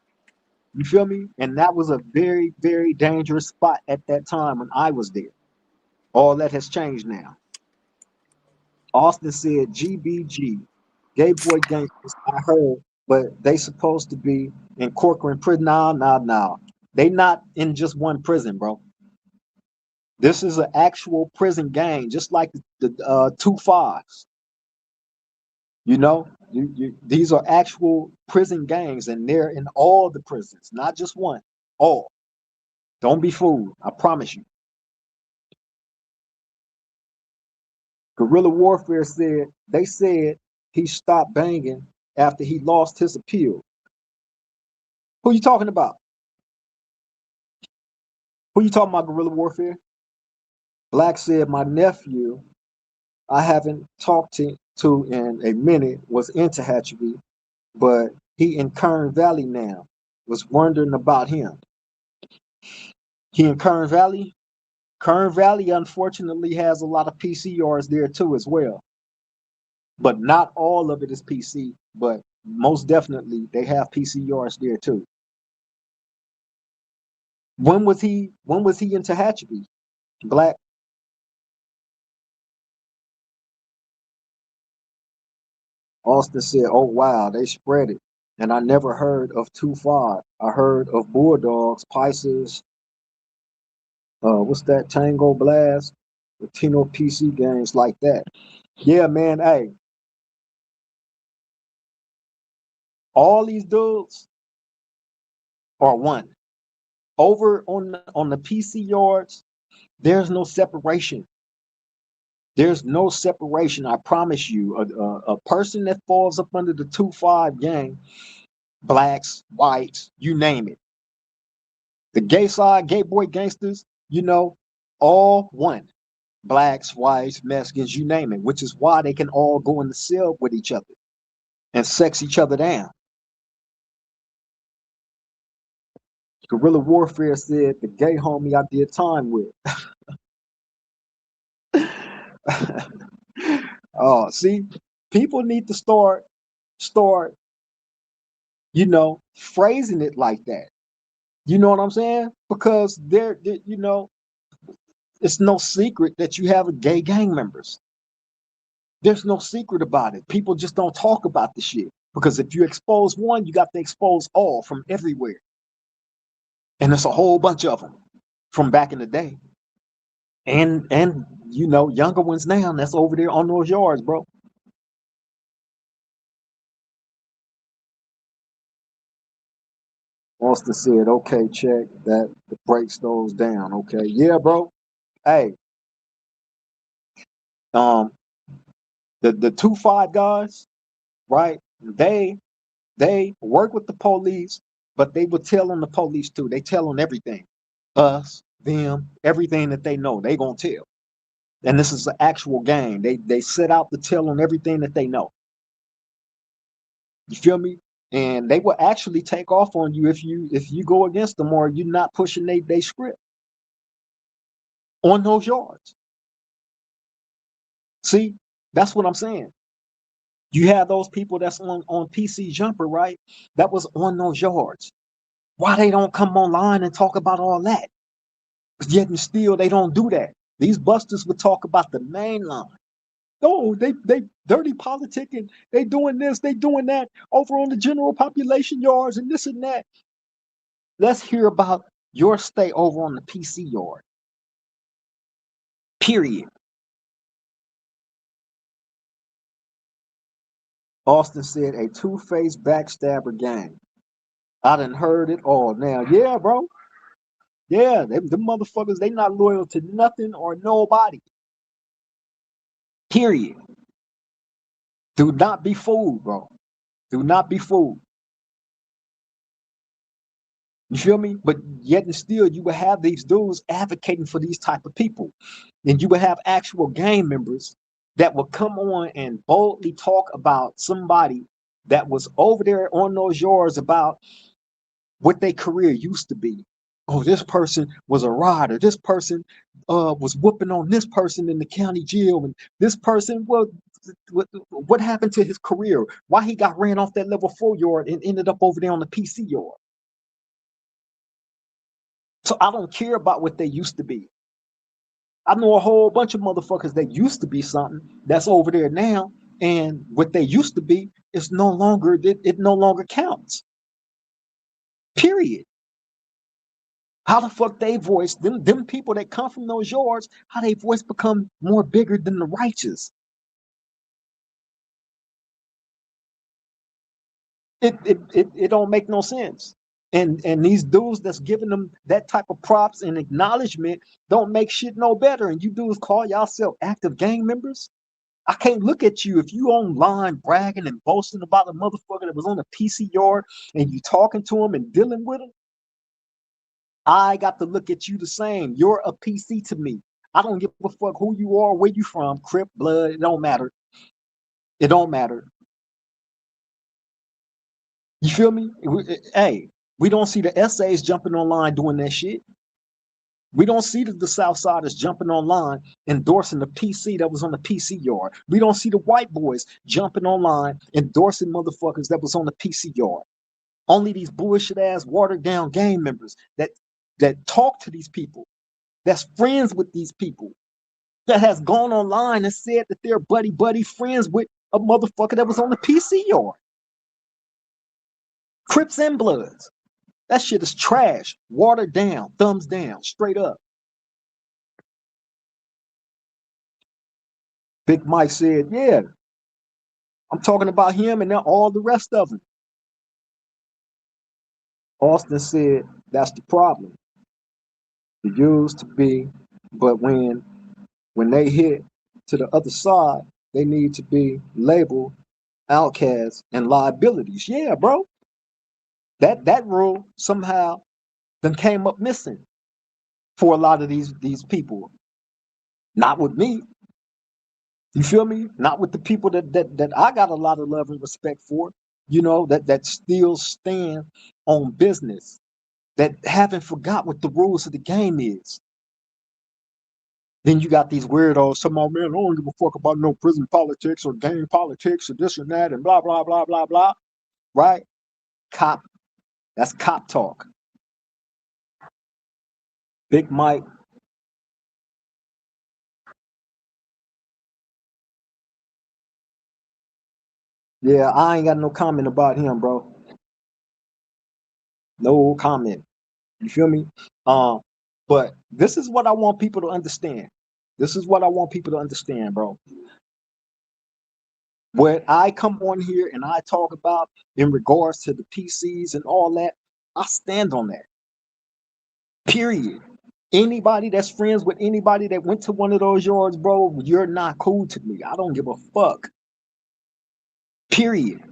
You feel me? And that was a very, very dangerous spot at that time when I was there. All that has changed now. Austin said GBG, Gay Boy Gangsters, I heard, but they supposed to be in Corcoran prison. Nah. They not in just one prison, bro. This is an actual prison gang, just like the 2 5s. You know, these are actual prison gangs, and they're in all the prisons, not just one. All. Don't be fooled. I promise you. Guerrilla Warfare said they said he stopped banging after he lost his appeal. Who you talking about? Who you talking about, Guerrilla Warfare? Black said my nephew I haven't talked to in a minute was into Hatchery, but he in Kern Valley now. Was wondering about him. He in Kern Valley? Kern Valley unfortunately has a lot of PC yards there too as well. But not all of it is PC, but most definitely they have PC yards there too. When was he in Tehachapi? Black. Austin said, oh wow, they spread it. And I never heard of 2 5. I heard of Bulldogs, Pisces, what's that, Tango Blast, Latino PC games like that. Yeah, man, hey, all these dudes are one. Over on the PC yards, there's no separation. There's no separation. I promise you. A person that falls up under the 2-5 gang, blacks, whites, you name it. The gay side, gay boy gangsters, all one. Blacks, whites, Mexicans, you name it, which is why they can all go in the cell with each other and sex each other down. Guerrilla Warfare said the gay homie I did time with. Oh, see, people need to start, phrasing it like that. You know what I'm saying? Because it's no secret that you have a gay gang members. There's no secret about it. People just don't talk about the shit. Because if you expose one, you got to expose all from everywhere. And it's a whole bunch of them from back in the day. And younger ones now that's over there on those yards, bro. Austin said, okay, check that breaks those down. Okay. Yeah, bro. Hey. The 2-5 guys, right? They work with the police, but they would tell on the police too. They tell on everything. Us, them, everything that they know, they gonna tell. And this is an actual game. They set out to tell on everything that they know. You feel me? And they will actually take off on you if you go against them or you're not pushing they script on those yards. See, that's what I'm saying. You have those people that's on PC Jumper, right? That was on those yards. Why they don't come online and talk about all that? Yet and still they don't do that. These busters would talk about the main line. Oh, they dirty politicking. They doing this, they doing that over on the general population yards and this and that. Let's hear about your stay over on the PC yard. Period. Austin said a two-faced backstabber gang. I done heard it all now. Yeah, bro. Yeah, them motherfuckers, they not loyal to nothing or nobody. Period. Do not be fooled, bro. Do not be fooled. You feel me? But yet and still, you will have these dudes advocating for these type of people. And you will have actual gang members that will come on and boldly talk about somebody that was over there on those yards about what their career used to be. Oh, this person was a rider. This person was whooping on this person in the county jail. And this person, well, what happened to his career? Why he got ran off that level 4 yard and ended up over there on the PC yard? So I don't care about what they used to be. I know a whole bunch of motherfuckers that used to be something that's over there now, and what they used to be is no longer, it no longer counts. Period. How the fuck they voice, them people that come from those yards, how they voice become more bigger than the righteous? It don't make no sense. And these dudes that's giving them that type of props and acknowledgement don't make shit no better. And you dudes call yourself active gang members? I can't look at you if you online bragging and boasting about a motherfucker that was on the PC yard and you talking to him and dealing with him. I got to look at you the same. You're a PC to me. I don't give a fuck who you are, where you from, Crip, blood. It don't matter. It don't matter. You feel me? Hey, we don't see the essays jumping online doing that shit. We don't see the Southsiders jumping online endorsing the PC that was on the PC yard. We don't see the white boys jumping online endorsing motherfuckers that was on the PC yard. Only these bullshit ass watered down gang members that talk to these people, that's friends with these people, that has gone online and said that they're buddy friends with a motherfucker that was on the PC yard. Crips and Bloods. That shit is trash. Watered down. Thumbs down. Straight up. Big Mike said, yeah, I'm talking about him and all the rest of them. Austin said, that's the problem. It used to be, but when they hit to the other side, they need to be labeled outcasts and liabilities. Yeah, bro. That rule somehow then came up missing for a lot of these people. Not with me. You feel me? Not with the people that I got a lot of love and respect for, that still stand on business, that haven't forgot what the rules of the game is. Then you got these weirdos, some old man, I don't give a fuck about no prison politics or gang politics or this and that and blah, blah, blah, blah, blah. Right? Cop. That's cop talk. Big Mike. Yeah, I ain't got no comment about him, bro. No comment. You feel me? But this is what I want people to understand. This is what I want people to understand, bro. When I come on here and I talk about in regards to the PCs and all that, I stand on that. Period. Anybody that's friends with anybody that went to one of those yards, bro, you're not cool to me. I don't give a fuck. Period.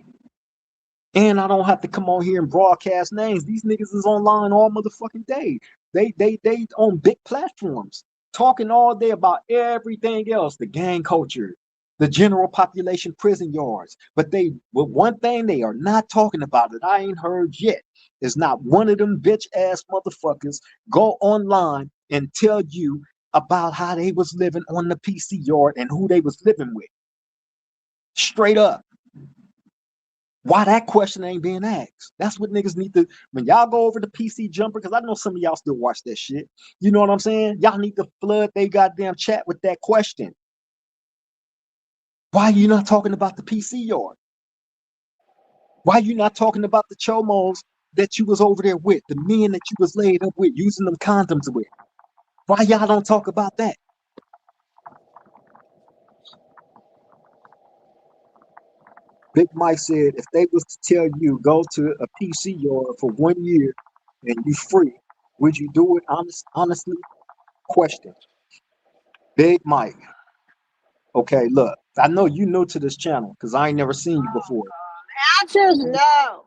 And I don't have to come on here and broadcast names. These niggas is online all motherfucking day. They on big platforms talking all day about everything else, the gang culture, the general population prison yards. But one thing they are not talking about that I ain't heard yet is not one of them bitch ass motherfuckers go online and tell you about how they was living on the PC yard and who they was living with. Straight up. Why that question ain't being asked? That's what niggas need to, when y'all go over the PC Jumper, because I know some of y'all still watch that shit. You know what I'm saying? Y'all need to flood they goddamn chat with that question. Why are you not talking about the PC yard? Why are you not talking about the chomos that you was over there with, the men that you was laid up with, using them condoms with? Why y'all don't talk about that? Big Mike said, if they was to tell you go to a PC yard for 1 year and you free, would you do it honestly? Question. Big Mike. Okay, look, I know you new to this channel because I ain't never seen you before. Answer is no.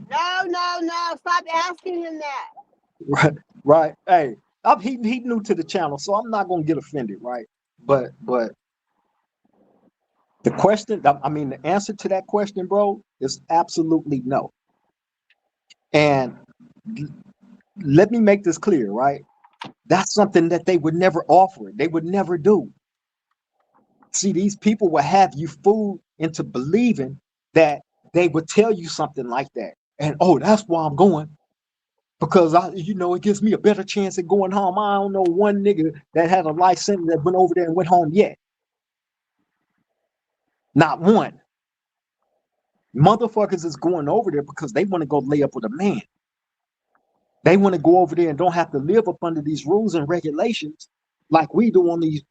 No. Stop asking him that. Right. Hey, he new to the channel, so I'm not gonna get offended, right? But the question, I mean, the answer to that question, bro, is absolutely no. And let me make this clear, right? That's something that they would never offer. They would never do. See, these people will have you fooled into believing that they would tell you something like that. And oh, that's why I'm going. Because it gives me a better chance at going home. I don't know one nigga that had a life sentence that went over there and went home yet. Not one. Motherfuckers is going over there because they want to go lay up with a man. They want to go over there and don't have to live up under these rules and regulations like we do on these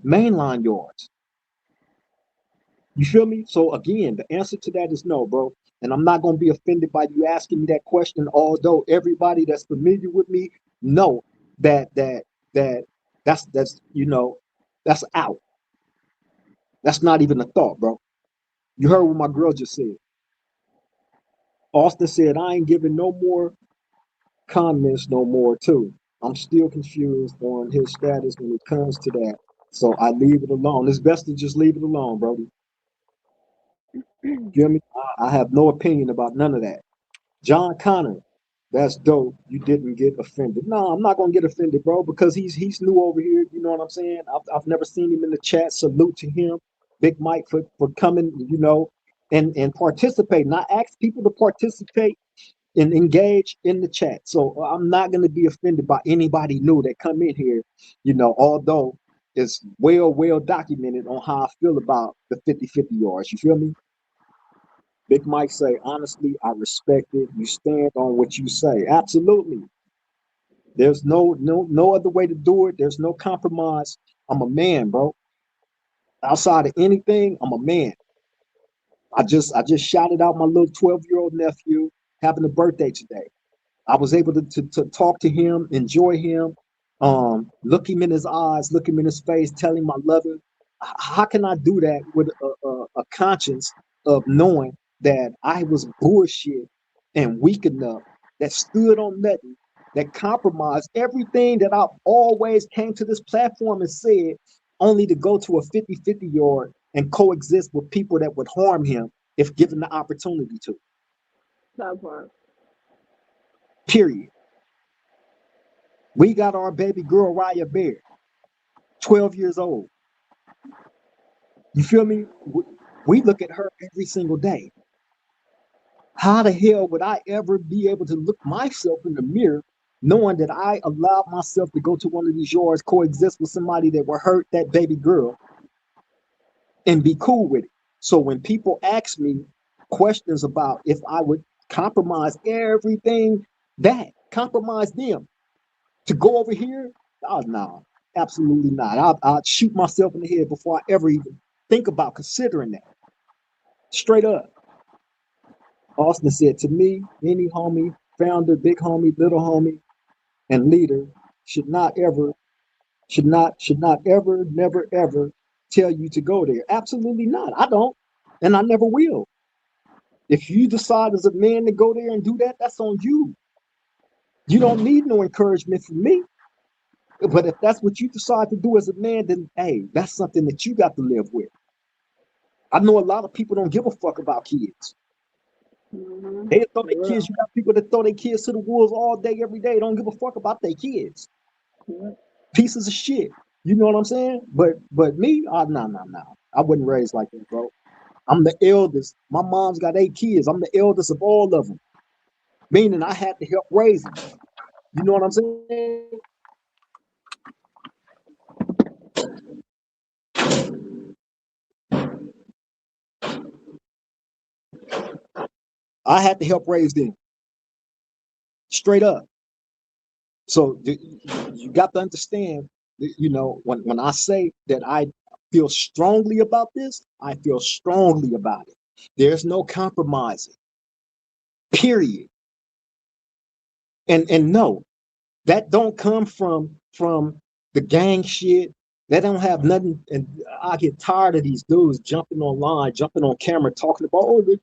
mainline yards. You feel me? So again, the answer to that is no, bro. And I'm not gonna be offended by you asking me that question, although everybody that's familiar with me know that's that's out. That's not even a thought, bro. You heard what my girl just said. Austin said, I ain't giving no more comments no more too. I'm still confused on his status when it comes to that. So I leave it alone. It's best to just leave it alone, Brody. You hear me? I have no opinion about none of that. John Connor, that's dope. You didn't get offended. No, I'm not gonna get offended, bro, because he's new over here. You know what I'm saying? I've never seen him in the chat. Salute to him, Big Mike, for coming, and participating. I ask people to participate and engage in the chat. So I'm not gonna be offended by anybody new that come in here, although it's well documented on how I feel about the 50-50 yards. You feel me? Big Mike say, honestly, I respect it. You stand on what you say. Absolutely. There's no other way to do it. There's no compromise. I'm a man, bro. Outside of anything, I'm a man. I just shouted out my little 12-year-old nephew having a birthday today. I was able to talk to him, enjoy him, Look him in his eyes, look him in his face, tell him I love him. How can I do that with a conscience of knowing that I was bullshit and weak enough, that stood on nothing, that compromised everything that I've always came to this platform and said, only to go to a 50-50 yard and coexist with people that would harm him if given the opportunity to. That part. Period. We got our baby girl Raya Bear, 12 years old. You feel me? We look at her every single day. How the hell would I ever be able to look myself in the mirror knowing that I allowed myself to go to one of these yards, coexist with somebody that would hurt that baby girl and be cool with it? So when people ask me questions about if I would compromise everything, compromise them to go over here, oh no, absolutely not. I'd shoot myself in the head before I ever even think about considering that. Straight up. Austin said, to me, any homie, founder, big homie, little homie, and leader should not ever, never ever tell you to go there. Absolutely not. I don't, and I never will. If you decide as a man to go there and do that, that's on you. You don't need no encouragement from me. But if that's what you decide to do as a man, then hey, that's something that you got to live with. I know a lot of people don't give a fuck about kids. Mm-hmm. They throw their kids. You got people that throw their kids to the wolves all day, every day. Don't give a fuck about their kids. Yeah. Pieces of shit. You know what I'm saying? But me, no. I wasn't raised like that, bro. I'm the eldest. My mom's got 8 kids. I'm the eldest of all of them. Meaning I had to help raise them. You know what I'm saying? I had to help raise them. Straight up. So you got to understand, you know, when I say that I feel strongly about this, I feel strongly about it. There's no compromising. Period. And no, that don't come from the gang shit. That don't have nothing. And I get tired of these dudes jumping online, jumping on camera, talking about, oh, the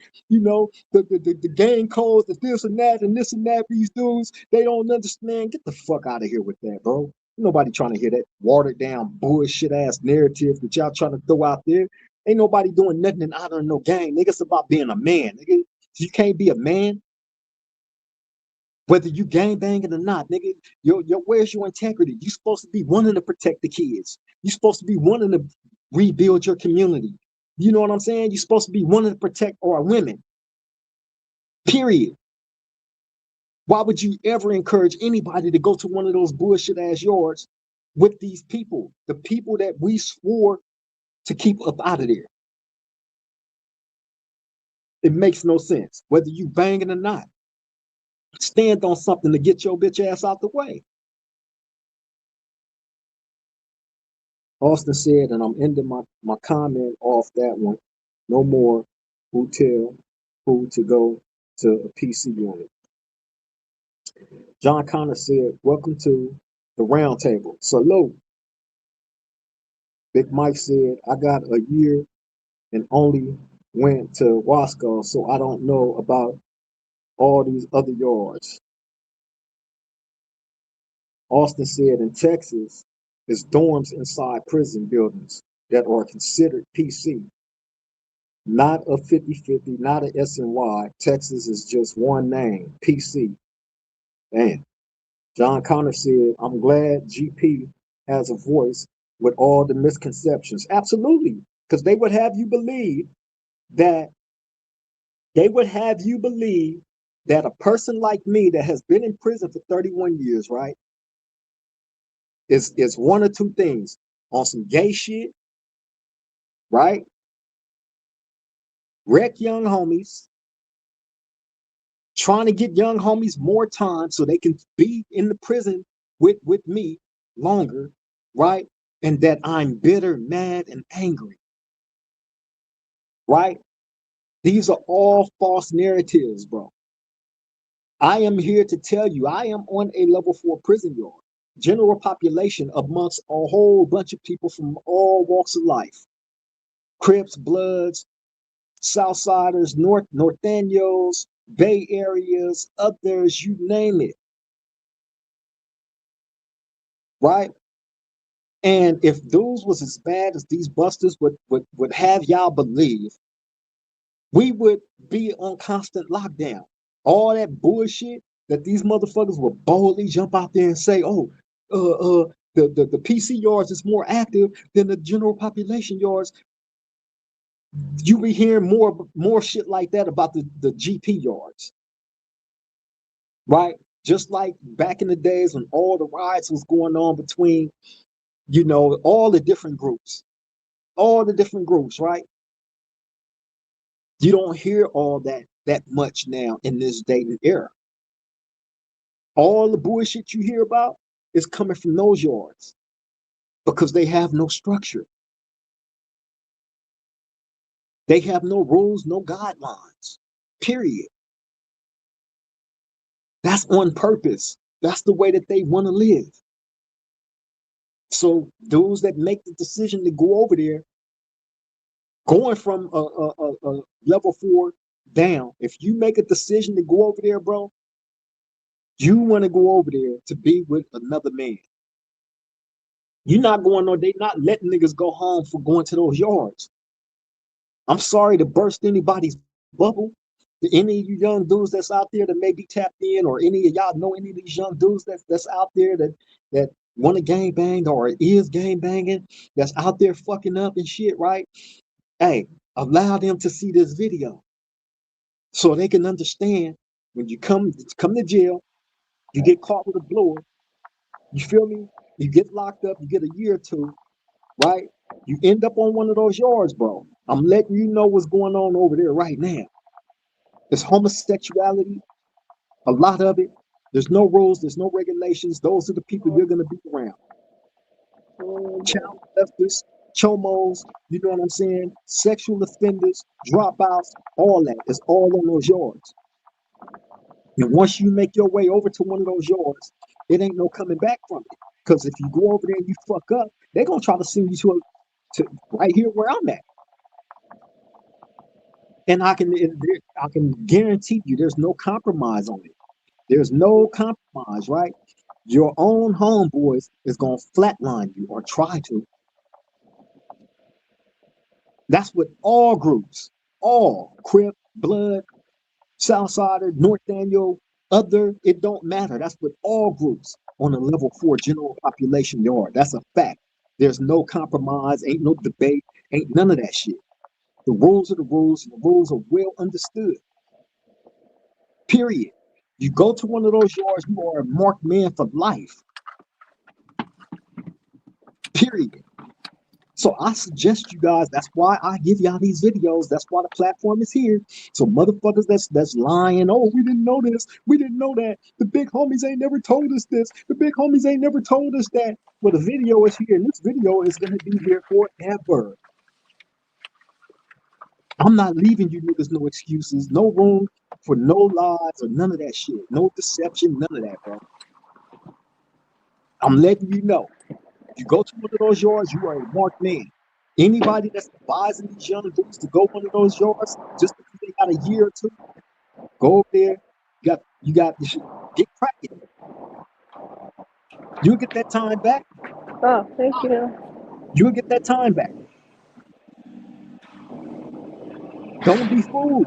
gang codes, the this and that, and this and that. These dudes, they don't understand. Get the fuck out of here with that, bro. Nobody trying to hear that watered down bullshit ass narrative that y'all trying to throw out there. Ain't nobody doing nothing in honor of no gang. Nigga, it's about being a man. Nigga, you can't be a man. Whether you gang banging or not, nigga, where's your integrity? You supposed to be wanting to protect the kids. You supposed to be wanting to rebuild your community. You know what I'm saying? You're supposed to be wanting to protect our women. Period. Why would you ever encourage anybody to go to one of those bullshit ass yards with these people, the people that we swore to keep up out of there? It makes no sense. Whether you banging or not, stand on something to get your bitch ass out the way. Austin said, and I'm ending my comment off that one. No more who tell who to go to a PC unit. John Connor said, welcome to the round table. Salute. Big Mike said, I got a year and only went to Wasco, so I don't know about all these other yards. Austin said, in Texas, there's dorms inside prison buildings that are considered PC. Not a 50-50, not a SNY. Texas is just one name, PC. Damn. John Connor said, I'm glad GP has a voice with all the misconceptions. Absolutely. Because they would have you believe that a person like me that has been in prison for 31 years, right, is one or two things. On some gay shit, right? Wreck young homies, trying to get young homies more time so they can be in the prison with me longer, right? And that I'm bitter, mad, and angry, right? These are all false narratives, bro. I am here to tell you, I am on a level 4 prison yard. general population amongst a whole bunch of people from all walks of life. Crips, Bloods, Southsiders, Northanios, Bay Areas, others, you name it. Right? And if those was as bad as these busters would have y'all believe, we would be on constant lockdown. All that bullshit that these motherfuckers would boldly jump out there and say, oh, the PC yards is more active than the general population yards. You be hearing more shit like that about the GP yards. Right? Just like back in the days when all the riots was going on between, all the different groups, right? You don't hear all that much now in this dating era. All the bullshit you hear about is coming from those yards because they have no structure. They have no rules, no guidelines, period. That's on purpose. That's the way that they want to live. So those that make the decision to go over there, going from a level 4 down, if you make a decision to go over there, bro, you want to go over there to be with another man. You're not going on, they not letting niggas go home for going to those yards. I'm sorry to burst anybody's bubble. Any of you young dudes that's out there that may be tapped in, or any of y'all know any of these young dudes that's out there that want to gang bang or is gang banging, that's out there fucking up and shit, right? Hey, allow them to see this video so they can understand when you come to jail, you get caught with a blower, you feel me? You get locked up, you get a year or two, right? You end up on one of those yards, bro. I'm letting you know what's going on over there right now. It's homosexuality, a lot of it. There's no rules, there's no regulations. Those are the people you're going to be around. Child molesters, chomos, you know what I'm saying? Sexual offenders, dropouts, all that is all on those yards. And once you make your way over to one of those yards, it ain't no coming back from it. Because if you go over there and you fuck up, they're going to try to send you to right here where I'm at. And I can guarantee you there's no compromise on it. There's no compromise, right? Your own homeboys is going to flatline you or try to. That's what all groups, all Crip, Blood, Southsider, Northaniel, other, it don't matter. That's what all groups on a level 4 general population yard. That's a fact. There's no compromise, ain't no debate, ain't none of that shit. The rules are the rules, and the rules are well understood. Period. You go to one of those yards, you are a marked man for life. Period. So I suggest you guys, that's why I give y'all these videos. That's why the platform is here. So motherfuckers that's lying, oh, we didn't know this, we didn't know that. The big homies ain't never told us this. The big homies ain't never told us that. Well, the video is here, and this video is going to be here forever. I'm not leaving you niggas no excuses, no room for no lies or none of that shit. No deception, none of that, bro. I'm letting you know. You go to one of those yards, you are a marked man. Anybody that's advising these young dudes to go one of those yards just because they got a year or two, go over there. You got get cracking. You'll get that time back. Oh, thank you. You'll get that time back. Don't be fooled.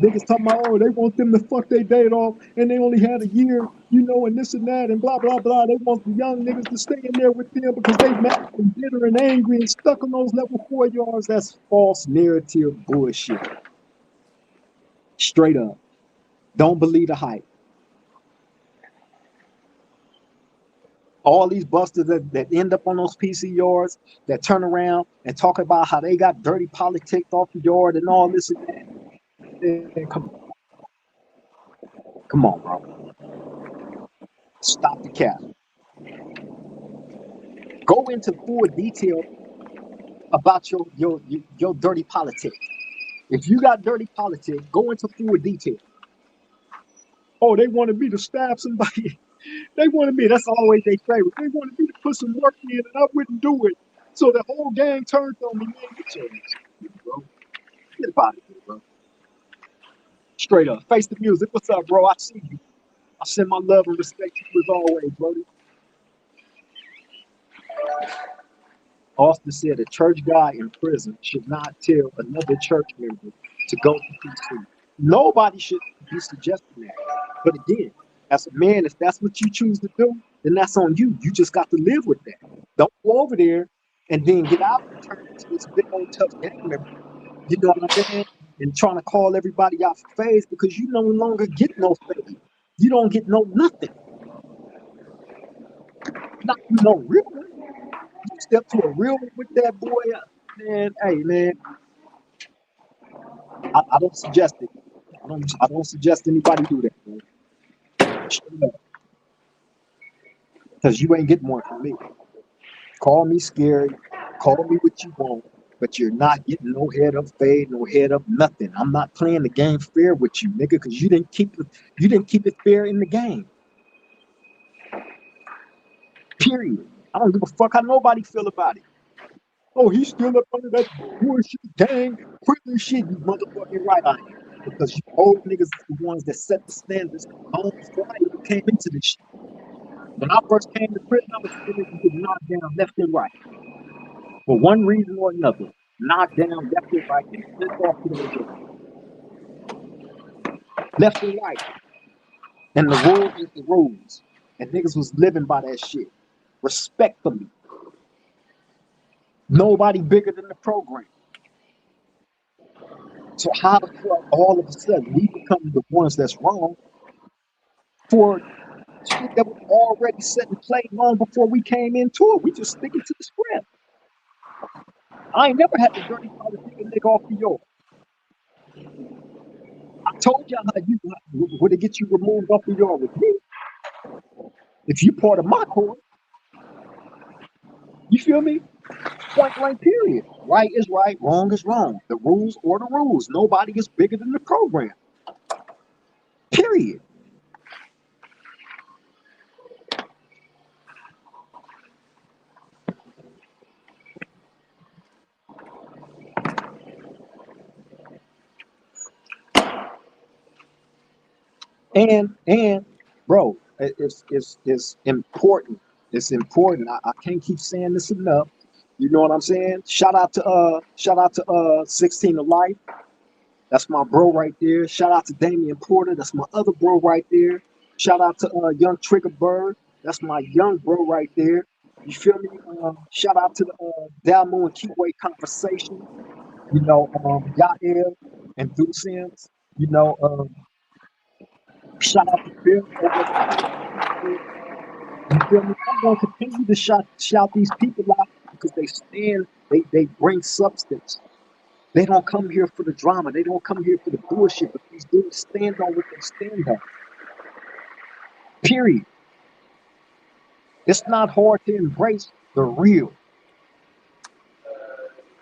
Niggas talking about, oh, they want them to fuck their date off and they only had a year, and this and that and blah, blah, blah. They want the young niggas to stay in there with them because they mad and bitter and angry and stuck on those level 4 yards. That's false narrative bullshit. Straight up. Don't believe the hype. All these busters that end up on those PC yards that turn around and talk about how they got dirty politics off the yard and all this and that. And come on, bro. Stop the cap. Go into full detail about your dirty politics. If you got dirty politics, go into full detail. Oh, they wanted me to stab somebody. They wanted me. That's always their favorite. They wanted me to put some work in, and I wouldn't do it. So the whole gang turned on me. Man, get your ass out of here, bro. Get out of here, bro. Straight up. Face the music. What's up, bro? I see you. I send my love and respect to you as always, brother. Austin said a church guy in prison should not tell another church member to go to PC. Nobody should be suggesting that. But again, as a man, if that's what you choose to do, then that's on you. You just got to live with that. Don't go over there and then get out and turn into this big old tough gang member. You know what I'm saying? And trying to call everybody out for phase because you no longer get no phase. You don't get no nothing. Not no real one. You step to a real one with that boy, man. Hey, man, I don't suggest it. I don't suggest anybody do that, man. Because you ain't getting one from me. Call me scary, call me what you want, but you're not getting no head up fade, no head up nothing. I'm not playing the game fair with you, nigga, because you didn't keep it fair in the game. Period. I don't give a fuck how nobody feel about it. Oh, he's still up under that bullshit gang, prison shit. You motherfucking right I am. Because you old niggas is the ones that set the standards long before I even came into this shit. When I first came to prison, I was still getting knocked down left and right. For one reason or another. Knocked down left and right and sent off to the world. Left and right. And the rules was the rules. And niggas was living by that shit. Respectfully. Nobody bigger than the program. So how the fuck all of a sudden we become the ones that's wrong for shit that was already set in play long before we came into it? We just sticking to the script. I ain't never had the dirty try to take a nigga off the yard. I told y'all how you would it get you removed off the yard with me. If you part of my court, you feel me? Point blank period. Right is right, wrong is wrong. The rules are the rules. Nobody is bigger than the program. Period. And bro, it's important. It's important. I can't keep saying this enough. You know what I'm saying? Shout out to 16 of Life. That's my bro right there. Shout out to Damian Porter. That's my other bro right there. Shout out to Young Trigger Bird. That's my young bro right there. You feel me? Shout out to the Dalmo and Keyway Conversation. You know, Yael and Deuce Sims. You know, shout out to Bill. You feel me? I'm going to continue to shout these people out because they bring substance. They don't come here for the drama. They don't come here for the bullshit, but these dudes stand on what they stand on. Period. It's not hard to embrace the real.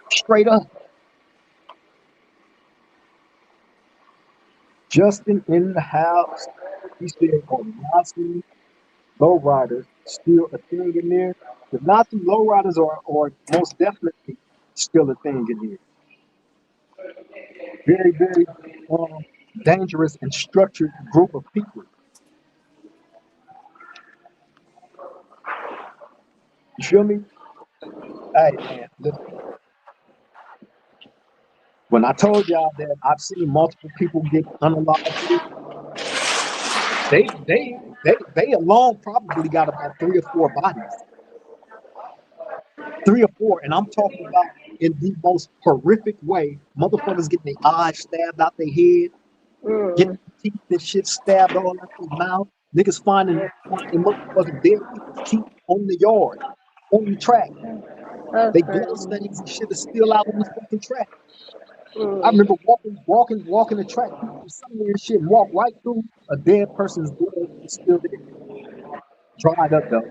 Straight up. Justin in the house. He said, oh, Nazi lowriders still a thing in there. The Nazi lowriders are most definitely still a thing in here. Very, very dangerous and structured group of people. You feel me? Hey, man, listen. When I told y'all that I've seen multiple people get unalived, they alone probably got about 3 or 4 bodies. 3 or 4, and I'm talking about in the most horrific way. Motherfuckers getting their eyes stabbed out their head, getting teeth and shit stabbed all out their mouth. Niggas finding motherfucking dead people's teeth on the yard, on the track. They blood stains and shit is still out on the fucking track. I remember walking the track somewhere and shit, and walk right through a dead person's blood is still there. Dried up though.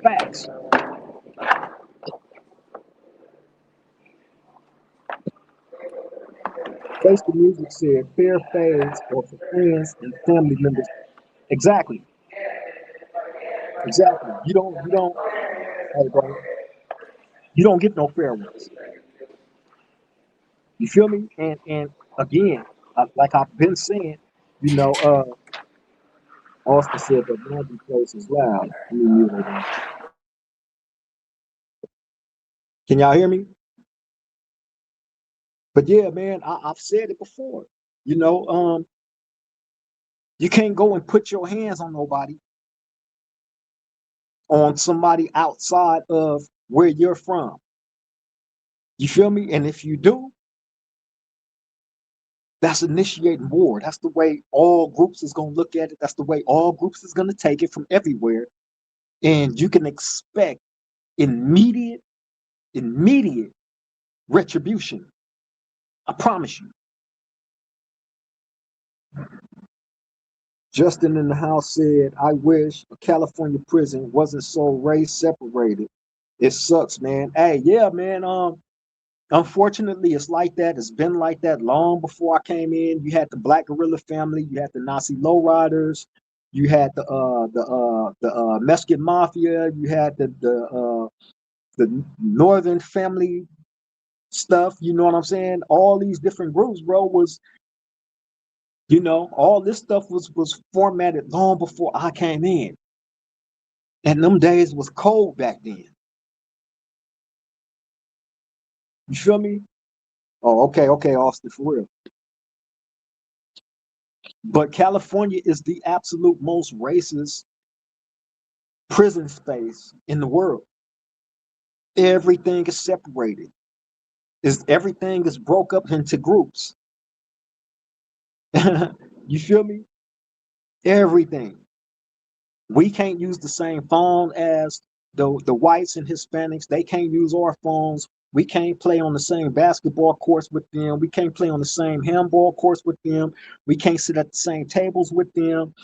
Facts. Face the Music said fair fades or for friends and family members Exactly. Exactly. You don't, hey bro, you don't get no fair ones. You feel me? And again, like I've been saying, you know, Austin said that laundry place is loud. Let me mute it then. Can y'all hear me? But yeah, man, I've said it before. You know, you can't go and put your hands on nobody, on somebody outside of where you're from. You feel me? And if you do, that's initiating war. That's the way all groups is gonna look at it. That's the way all groups is gonna take it from everywhere. And you can expect immediate, immediate retribution. I promise you. Justin in the house said, I wish a California prison wasn't so race separated. It sucks, man. Hey, yeah, man. Unfortunately, it's like that. It's been like that long before I came in. You had the Black Guerrilla family, you had the Nazi lowriders, you had the Mexican mafia, you had the Northern family stuff. You know what I'm saying? All these different groups, bro, was, you know, all this stuff was formatted long before I came in. And them days was cold back then. You feel me? Oh, okay, Austin, for real. But California is the absolute most racist prison space in the world. Everything is separated. Is everything is broke up into groups. You feel me? Everything. We can't use the same phone as the whites and Hispanics. They can't use our phones. We can't play on the same basketball courts with them. We can't play on the same handball courts with them. We can't sit at the same tables with them.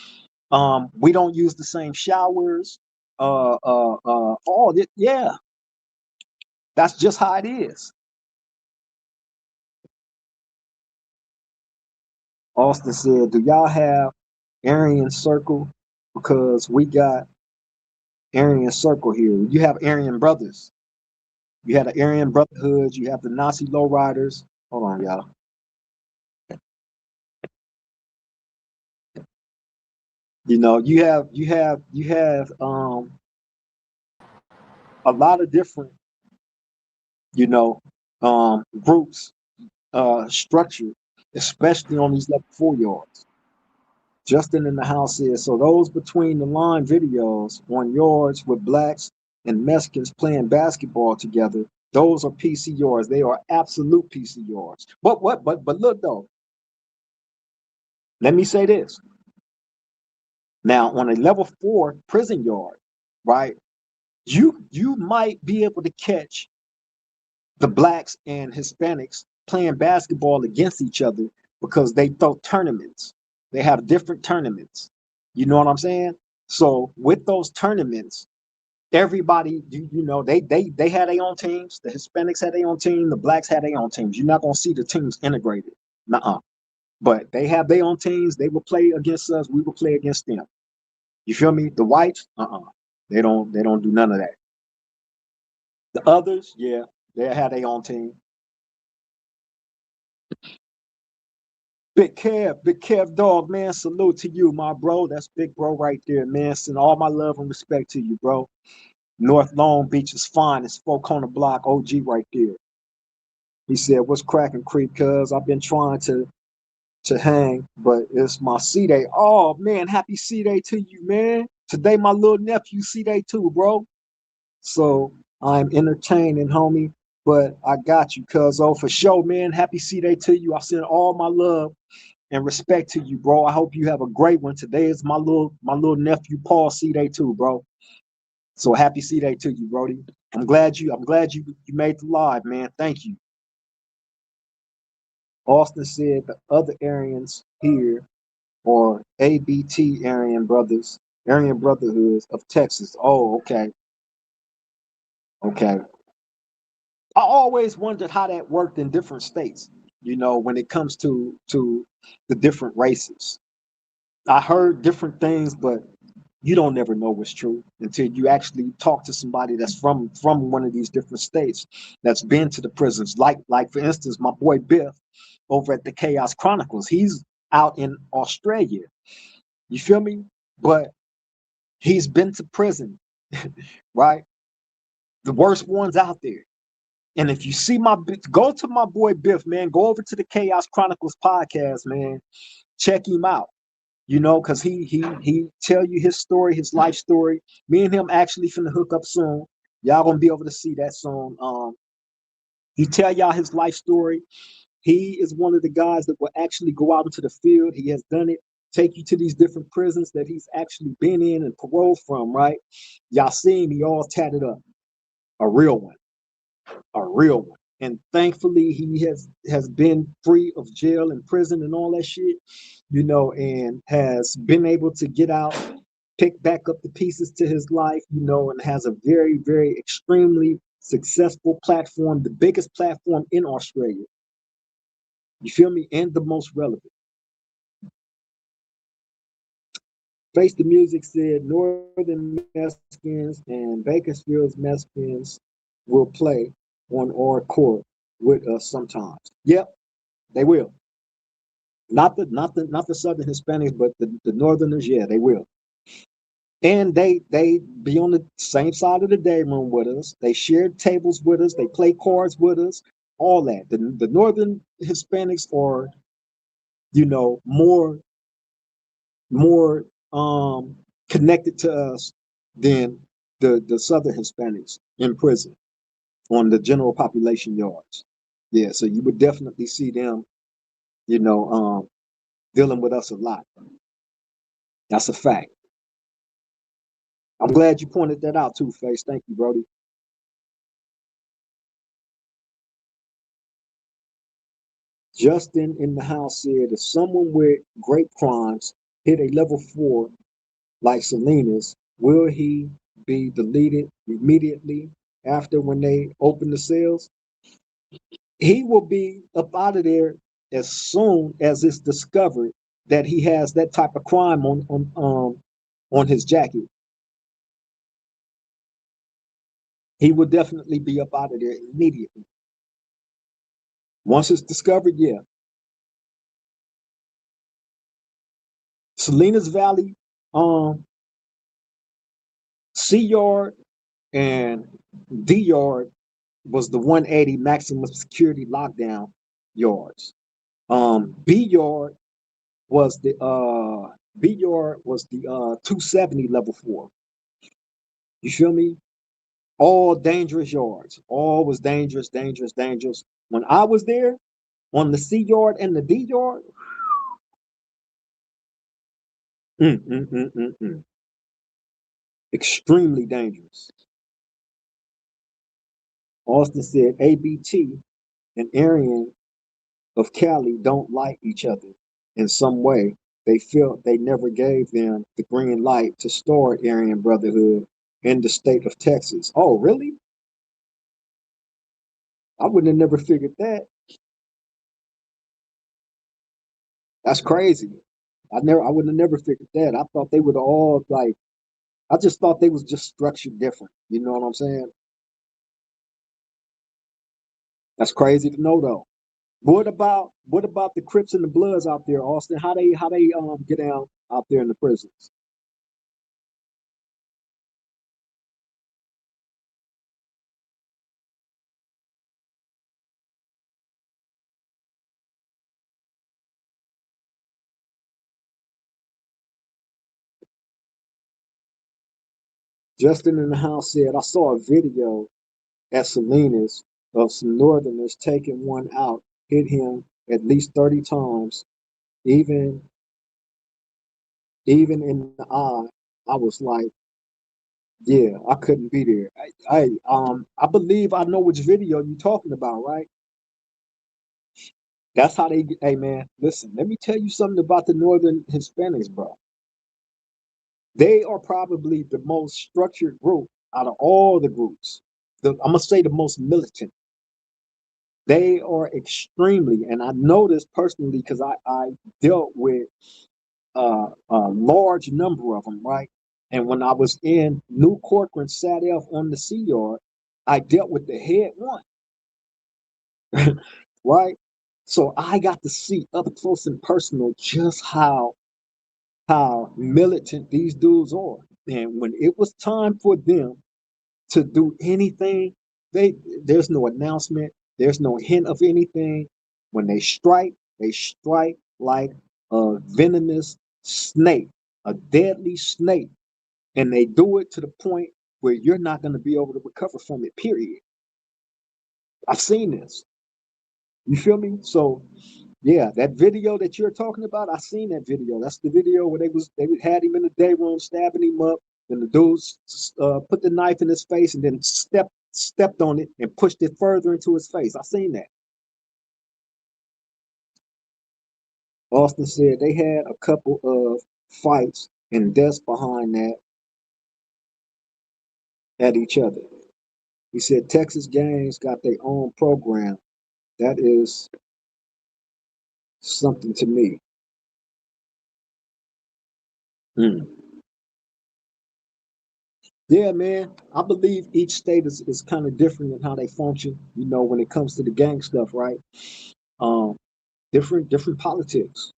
We don't use the same showers. All it, yeah, that's just how it is. Austin said, "Do y'all have Aryan Circle? Because we got Aryan Circle here. You have Aryan Brothers. You had an Aryan Brotherhood. You have the Nazi lowriders. Hold on, y'all. You know, you have a lot of different, you know, groups structured, especially on these level 4 yards. Justin in the house says, so those between the line videos on yards with blacks and Mexicans playing basketball together, those are PC yards. They are absolute PC yards. But look though, let me say this. Now on a level 4 prison yard, right? You might be able to catch the blacks and Hispanics playing basketball against each other because they throw tournaments. They have different tournaments. You know what I'm saying? So with those tournaments, everybody, you know, they had their own teams. The Hispanics had their own team. The blacks had their own teams. You're not gonna see the teams integrated. Nuh-uh. But they have their own teams. They will play against us. We will play against them. You feel me? The whites, They don't do none of that. The others, yeah, they have their own team. Big Kev dog, man. Salute to you, my bro. That's big bro right there, man. Send all my love and respect to you, bro. North Long Beach is fine. It's 4 Corner Block OG right there. He said, what's cracking, Creep? Cuz I've been trying to hang, but it's my C-Day. Oh man, happy C-Day to you, man. Today my little nephew C-Day too, bro. So I'm entertaining, homie. But I got you, cuz for sure, man. Happy C-Day to you. I send all my love and respect to you, bro. I hope you have a great one. Today is my little nephew Paul C-Day too, bro. So happy C-Day to you, Brody. I'm glad you made the live, man. Thank you. Austin said the other Aryans here are ABT Aryan Brothers, Aryan Brotherhoods of Texas. Oh, okay. Okay. I always wondered how that worked in different states, you know, when it comes to the different races. I heard different things, but you don't never know what's true until you actually talk to somebody that's from one of these different states that's been to the prisons. Like for instance, my boy Biff over at the Chaos Chronicles, he's out in Australia. You feel me? But he's been to prison, right? The worst ones out there. And if you see go to my boy Biff, man, go over to the Chaos Chronicles podcast, man. Check him out. You know, because he tell you his story, his life story. Me and him actually finna hook up soon. Y'all gonna be able to see that soon. He tell y'all his life story. He is one of the guys that will actually go out into the field. He has done it. Take you to these different prisons that he's actually been in and paroled from, right? Y'all see him, he all tatted up. A real one. A real one. And thankfully he has been free of jail and prison and all that shit, you know, and has been able to get out, pick back up the pieces to his life, you know, and has a very, very extremely successful platform, the biggest platform in Australia. You feel me? And the most relevant. Face the Music said Northern Mexicans and Bakersfield's Mexicans will play on our court with us sometimes. Yep, they will. Not the Southern Hispanics, but the Northerners. Yeah, they will. And they be on the same side of the day room with us. They share tables with us. They play cards with us. All that. The Northern Hispanics are, you know, more connected to us than the Southern Hispanics in prison on the general population yards. Yeah, so you would definitely see them, you know, dealing with us a lot. That's a fact. I'm glad you pointed that out too, Face. Thank you, Brody. Justin in the house said, if someone with great crimes hit a level 4 like Salinas, will he be deleted immediately after when they open the cells? He will be up out of there as soon as it's discovered that he has that type of crime on his jacket. He will definitely be up out of there immediately. Once it's discovered, yeah. Salinas Valley, C Yard and D Yard was the 180 maximum security lockdown yards. B Yard was the 270 level 4. You feel me? All dangerous yards. All was dangerous, dangerous, dangerous. When I was there on the C Yard and the D Yard, mm, mm, mm, mm, mm. Extremely dangerous. Austin said ABT and Arian of Cali don't like each other in some way. They felt they never gave them the green light to start Aryan Brotherhood in the state of Texas. Oh, really? I wouldn't have never figured that. That's crazy. I wouldn't have never figured that. I thought they would all like I just thought they was just structured different. You know what I'm saying? That's crazy to know though. What about the Crips and the Bloods out there, Austin? How they get down out there in the prisons? Justin in the house said, I saw a video at Salinas of some Northerners taking one out, hit him at least 30 times, even even in the eye. I was like, yeah, I couldn't be there. I believe I know which video you're talking about, right? That's how they get. Hey man, listen, let me tell you something about the Northern Hispanics, bro. They are probably the most structured group out of all the groups. I'm gonna say the most militant. They are extremely, and I know this personally because I dealt with a large number of them, right? And when I was in New Corcoran, sat F on the Sea Yard, I dealt with the head one, right? So I got to see up close and personal just how militant these dudes are. And when it was time for them to do anything, there's no announcement, there's no hint of anything. When they strike like a venomous snake, a deadly snake, and they do it to the point where you're not going to be able to recover from it. Period. I've seen this. You feel me? So yeah, that video that you're talking about, I seen that video. That's the video where they had him in the day room, stabbing him up, and the dudes put the knife in his face and then stepped on it and pushed it further into his face. I seen that. Austin said they had a couple of fights and deaths behind that at each other. He said Texas gangs got their own program. That is something to me. Mm. Yeah, man. I believe each state is kind of different in how they function, when it comes to the gang stuff, right? Um, different politics,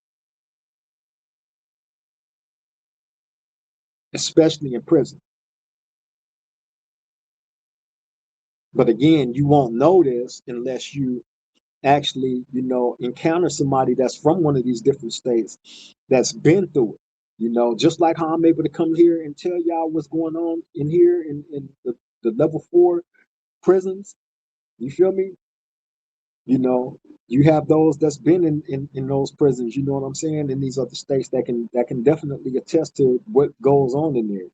especially in prison. But again, you won't know this unless you actually, encounter somebody that's from one of these different states that's been through it. Just like how I'm able to come here and tell y'all what's going on in here in the level 4 prisons. You feel me? You know, you have those that's been in those prisons, you know what I'm saying, in these other states that can definitely attest to what goes on in there.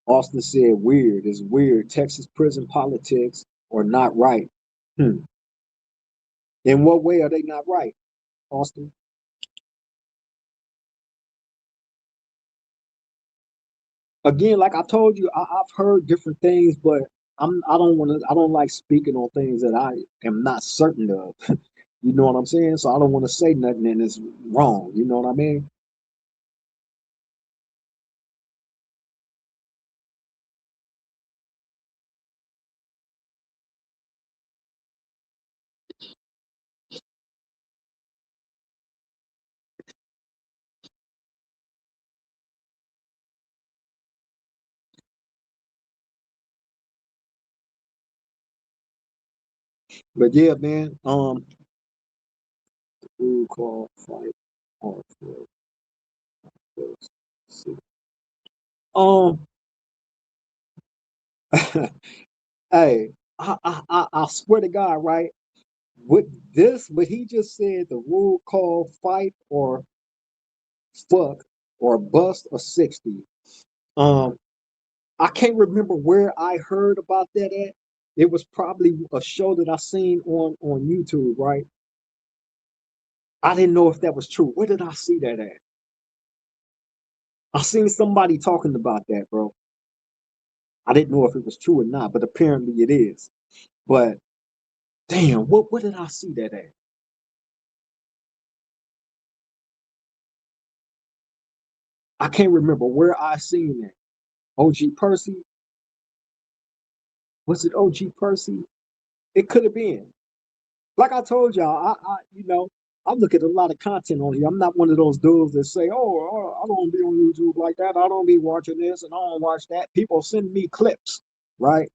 Austin said weird is weird. Texas prison politics are not right. Hmm. In what way are they not right, Austin? Again, like I told you, I've heard different things, but I don't like speaking on things that I am not certain of. You know what I'm saying? So I don't want to say nothing and it's wrong. You know what I mean? But yeah, man. Who call fight on um hey, I swear to God, right? What he just said, the rule called fight or fuck or bust or 60. Um, I can't remember where I heard about that at. It was probably a show that I seen on YouTube, right? I didn't know if that was true. Where did I see that at? I seen somebody talking about that, bro. I didn't know if it was true or not, but apparently it is. But damn, what did I see that at? I can't remember where I seen that. OG Percy? Was it OG Percy? It could have been. Like I told y'all, I look at a lot of content on here. I'm not one of those dudes that say, "Oh, I don't be on YouTube like that. I don't be watching this and I don't watch that." People send me clips, right?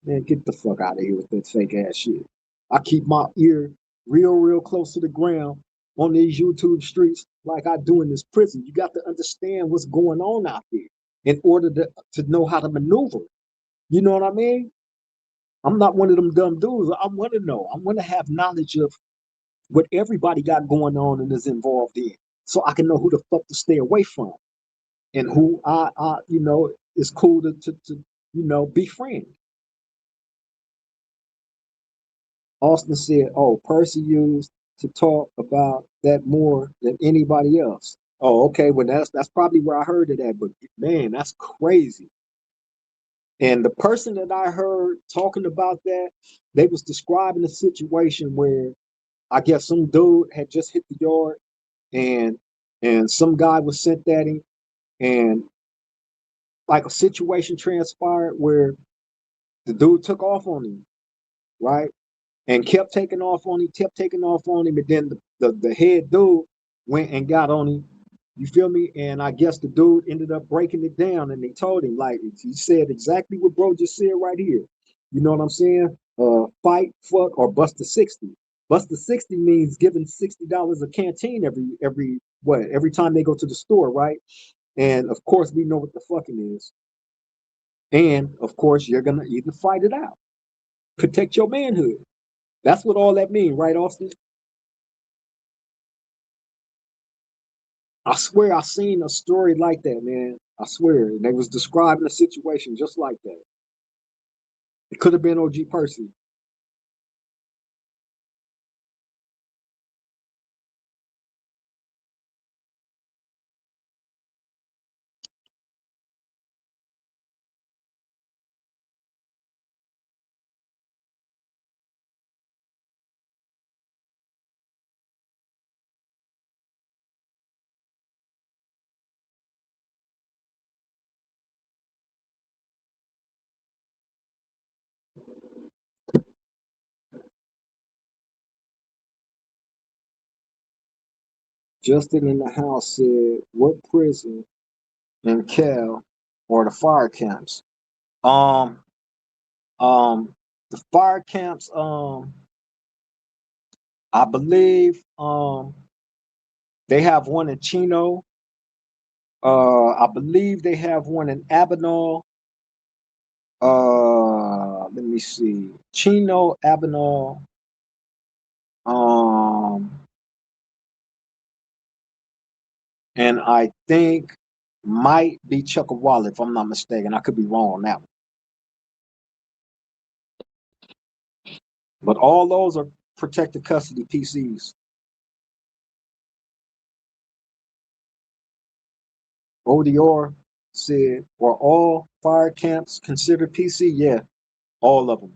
Man, get the fuck out of here with that fake ass shit. I keep my ear real close to the ground on these YouTube streets like I do in this prison. You got to understand what's going on out there in order to know how to maneuver. You know what I mean? I'm not one of them dumb dudes. I want to know. I want to have knowledge of what everybody got going on and is involved in, so I can know who the fuck to stay away from and who is cool to befriend. Austin said, "Oh, Percy used to talk about that more than anybody else." Oh, okay. Well, that's probably where I heard it at. But man, that's crazy. And the person that I heard talking about that, they was describing a situation where I guess some dude had just hit the yard, and some guy was sent at him, and like a situation transpired where the dude took off on him, right? And kept taking off on him, kept taking off on him, and then the head dude went and got on him. You feel me? And I guess the dude ended up breaking it down, and they told him, like, he said exactly what bro just said right here. You know what I'm saying? Fight, fuck, or bust the 60. Bust the 60 means giving $60 a canteen every time they go to the store, right? And of course we know what the fucking is. And of course you're gonna either fight it out, protect your manhood. That's what all that means, right, Austin? I swear I seen a story like that, man. I swear. And they was describing a situation just like that. It could have been OG Percy. Justin in the house said, what prison in Cal or the fire camps? Um, the fire camps, I believe they have one in Chino. I believe they have one in Abenal. Let me see. Chino, Abenal. And I think might be Chuckawalla, if I'm not mistaken. I could be wrong on that one. But all those are protected custody PCs. ODR said, were all fire camps considered PC? Yeah, all of them.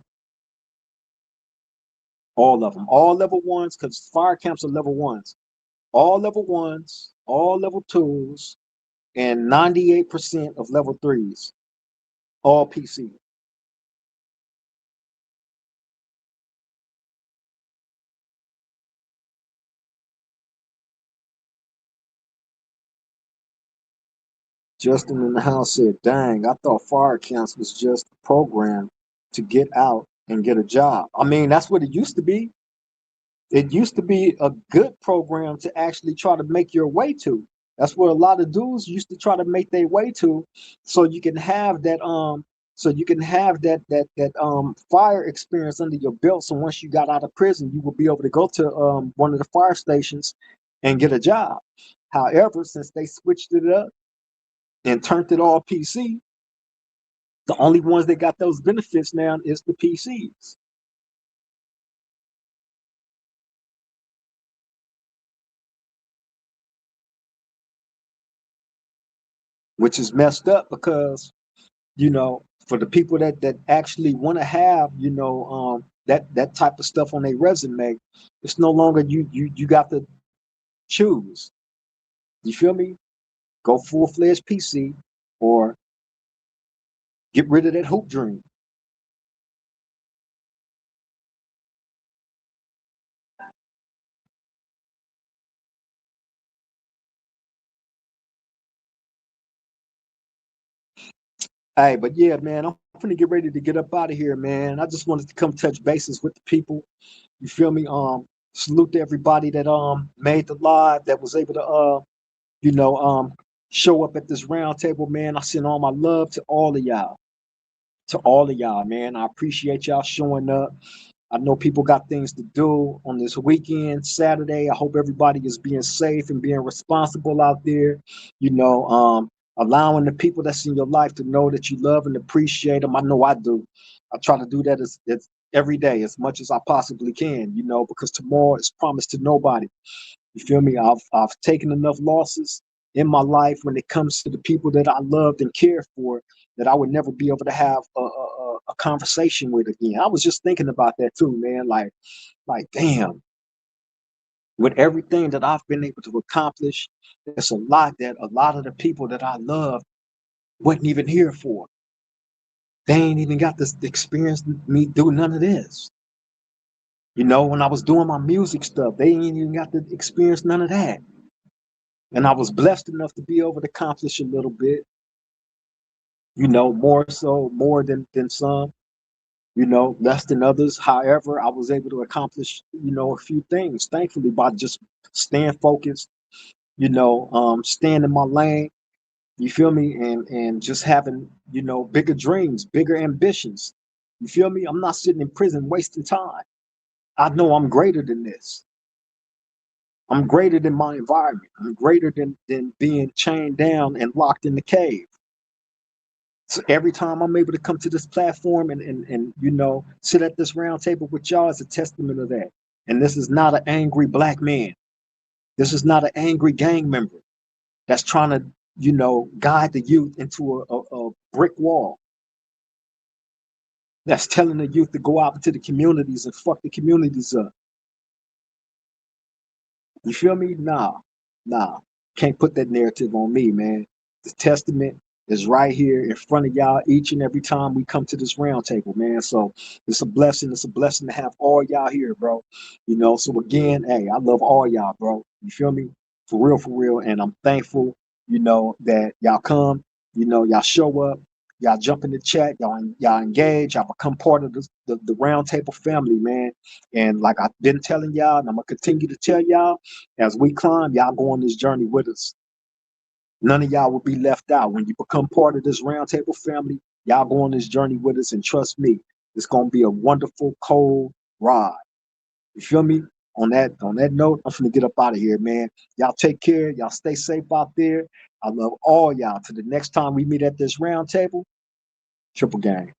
All of them. All level ones, because fire camps are level ones. All level ones, all level twos, and 98% of level threes. All PC. Justin in the house said, dang, I thought fire camps was just a program to get out and get a job. I mean, that's what it used to be. It used to be a good program to actually try to make your way to. That's where a lot of dudes used to try to make their way to, so you can have that fire experience under your belt. So once you got out of prison, you will be able to go to one of the fire stations and get a job. However, since they switched it up and turned it all PC, the only ones that got those benefits now is the PCs. Which is messed up because, you know, for the people that actually want to have, you know, that type of stuff on their resume, it's no longer you got to choose. You feel me? Go full-fledged PC or get rid of that hoop dream. Hey, but yeah, man, I'm gonna get ready to get up out of here, man. I just wanted to come touch bases with the people. You feel me? Salute to everybody that made the live, that was able to you know, show up at this round table, man. I send all my love to all of y'all. To all of y'all, man. I appreciate y'all showing up. I know people got things to do on this weekend, Saturday. I hope everybody is being safe and being responsible out there. You know, allowing the people that's in your life to know that you love and appreciate them. I know I do. I try to do that as every day, as much as I possibly can. You know, because tomorrow is promised to nobody. You feel me? I've taken enough losses, in my life when it comes to the people that I loved and cared for that I would never be able to have a conversation with again. I was just thinking about that too, man. Like, damn, with everything that I've been able to accomplish, there's a lot that a lot of the people that I love wasn't even here for. They ain't even got this experience me do none of this. You know, when I was doing my music stuff, they ain't even got to experience none of that. And I was blessed enough to be able to accomplish a little bit, you know, more than some, you know, less than others. However, I was able to accomplish, you know, a few things, thankfully, by just staying focused, you know, staying in my lane, you feel me, and just having, you know, bigger dreams, bigger ambitions. You feel me? I'm not sitting in prison wasting time. I know I'm greater than this. I'm greater than my environment. I'm greater than being chained down and locked in the cave. So every time I'm able to come to this platform and you know, sit at this round table with y'all is a testament of that. And this is not an angry black man. This is not an angry gang member that's trying to, you know, guide the youth into a brick wall. That's telling the youth to go out into the communities and fuck the communities up. You feel me? Nah. Can't put that narrative on me, man. The testament is right here in front of y'all each and every time we come to this round table, man. So it's a blessing. It's a blessing to have all y'all here, bro. You know, so again, hey, I love all y'all, bro. You feel me? For real, for real. And I'm thankful, you know, that y'all come, you know, y'all show up, y'all jump in the chat, y'all engage, y'all become part of the round table family, man. And like I've been telling y'all, and I'm gonna continue to tell y'all, as we climb, y'all go on this journey with us. None of y'all will be left out. When you become part of this roundtable family, y'all go on this journey with us, and trust me, it's gonna be a wonderful, cold ride. You feel me? On that note, I'm gonna get up out of here, man. Y'all take care. Y'all stay safe out there. I love all y'all. Till the next time we meet at this round table, Triple Gang.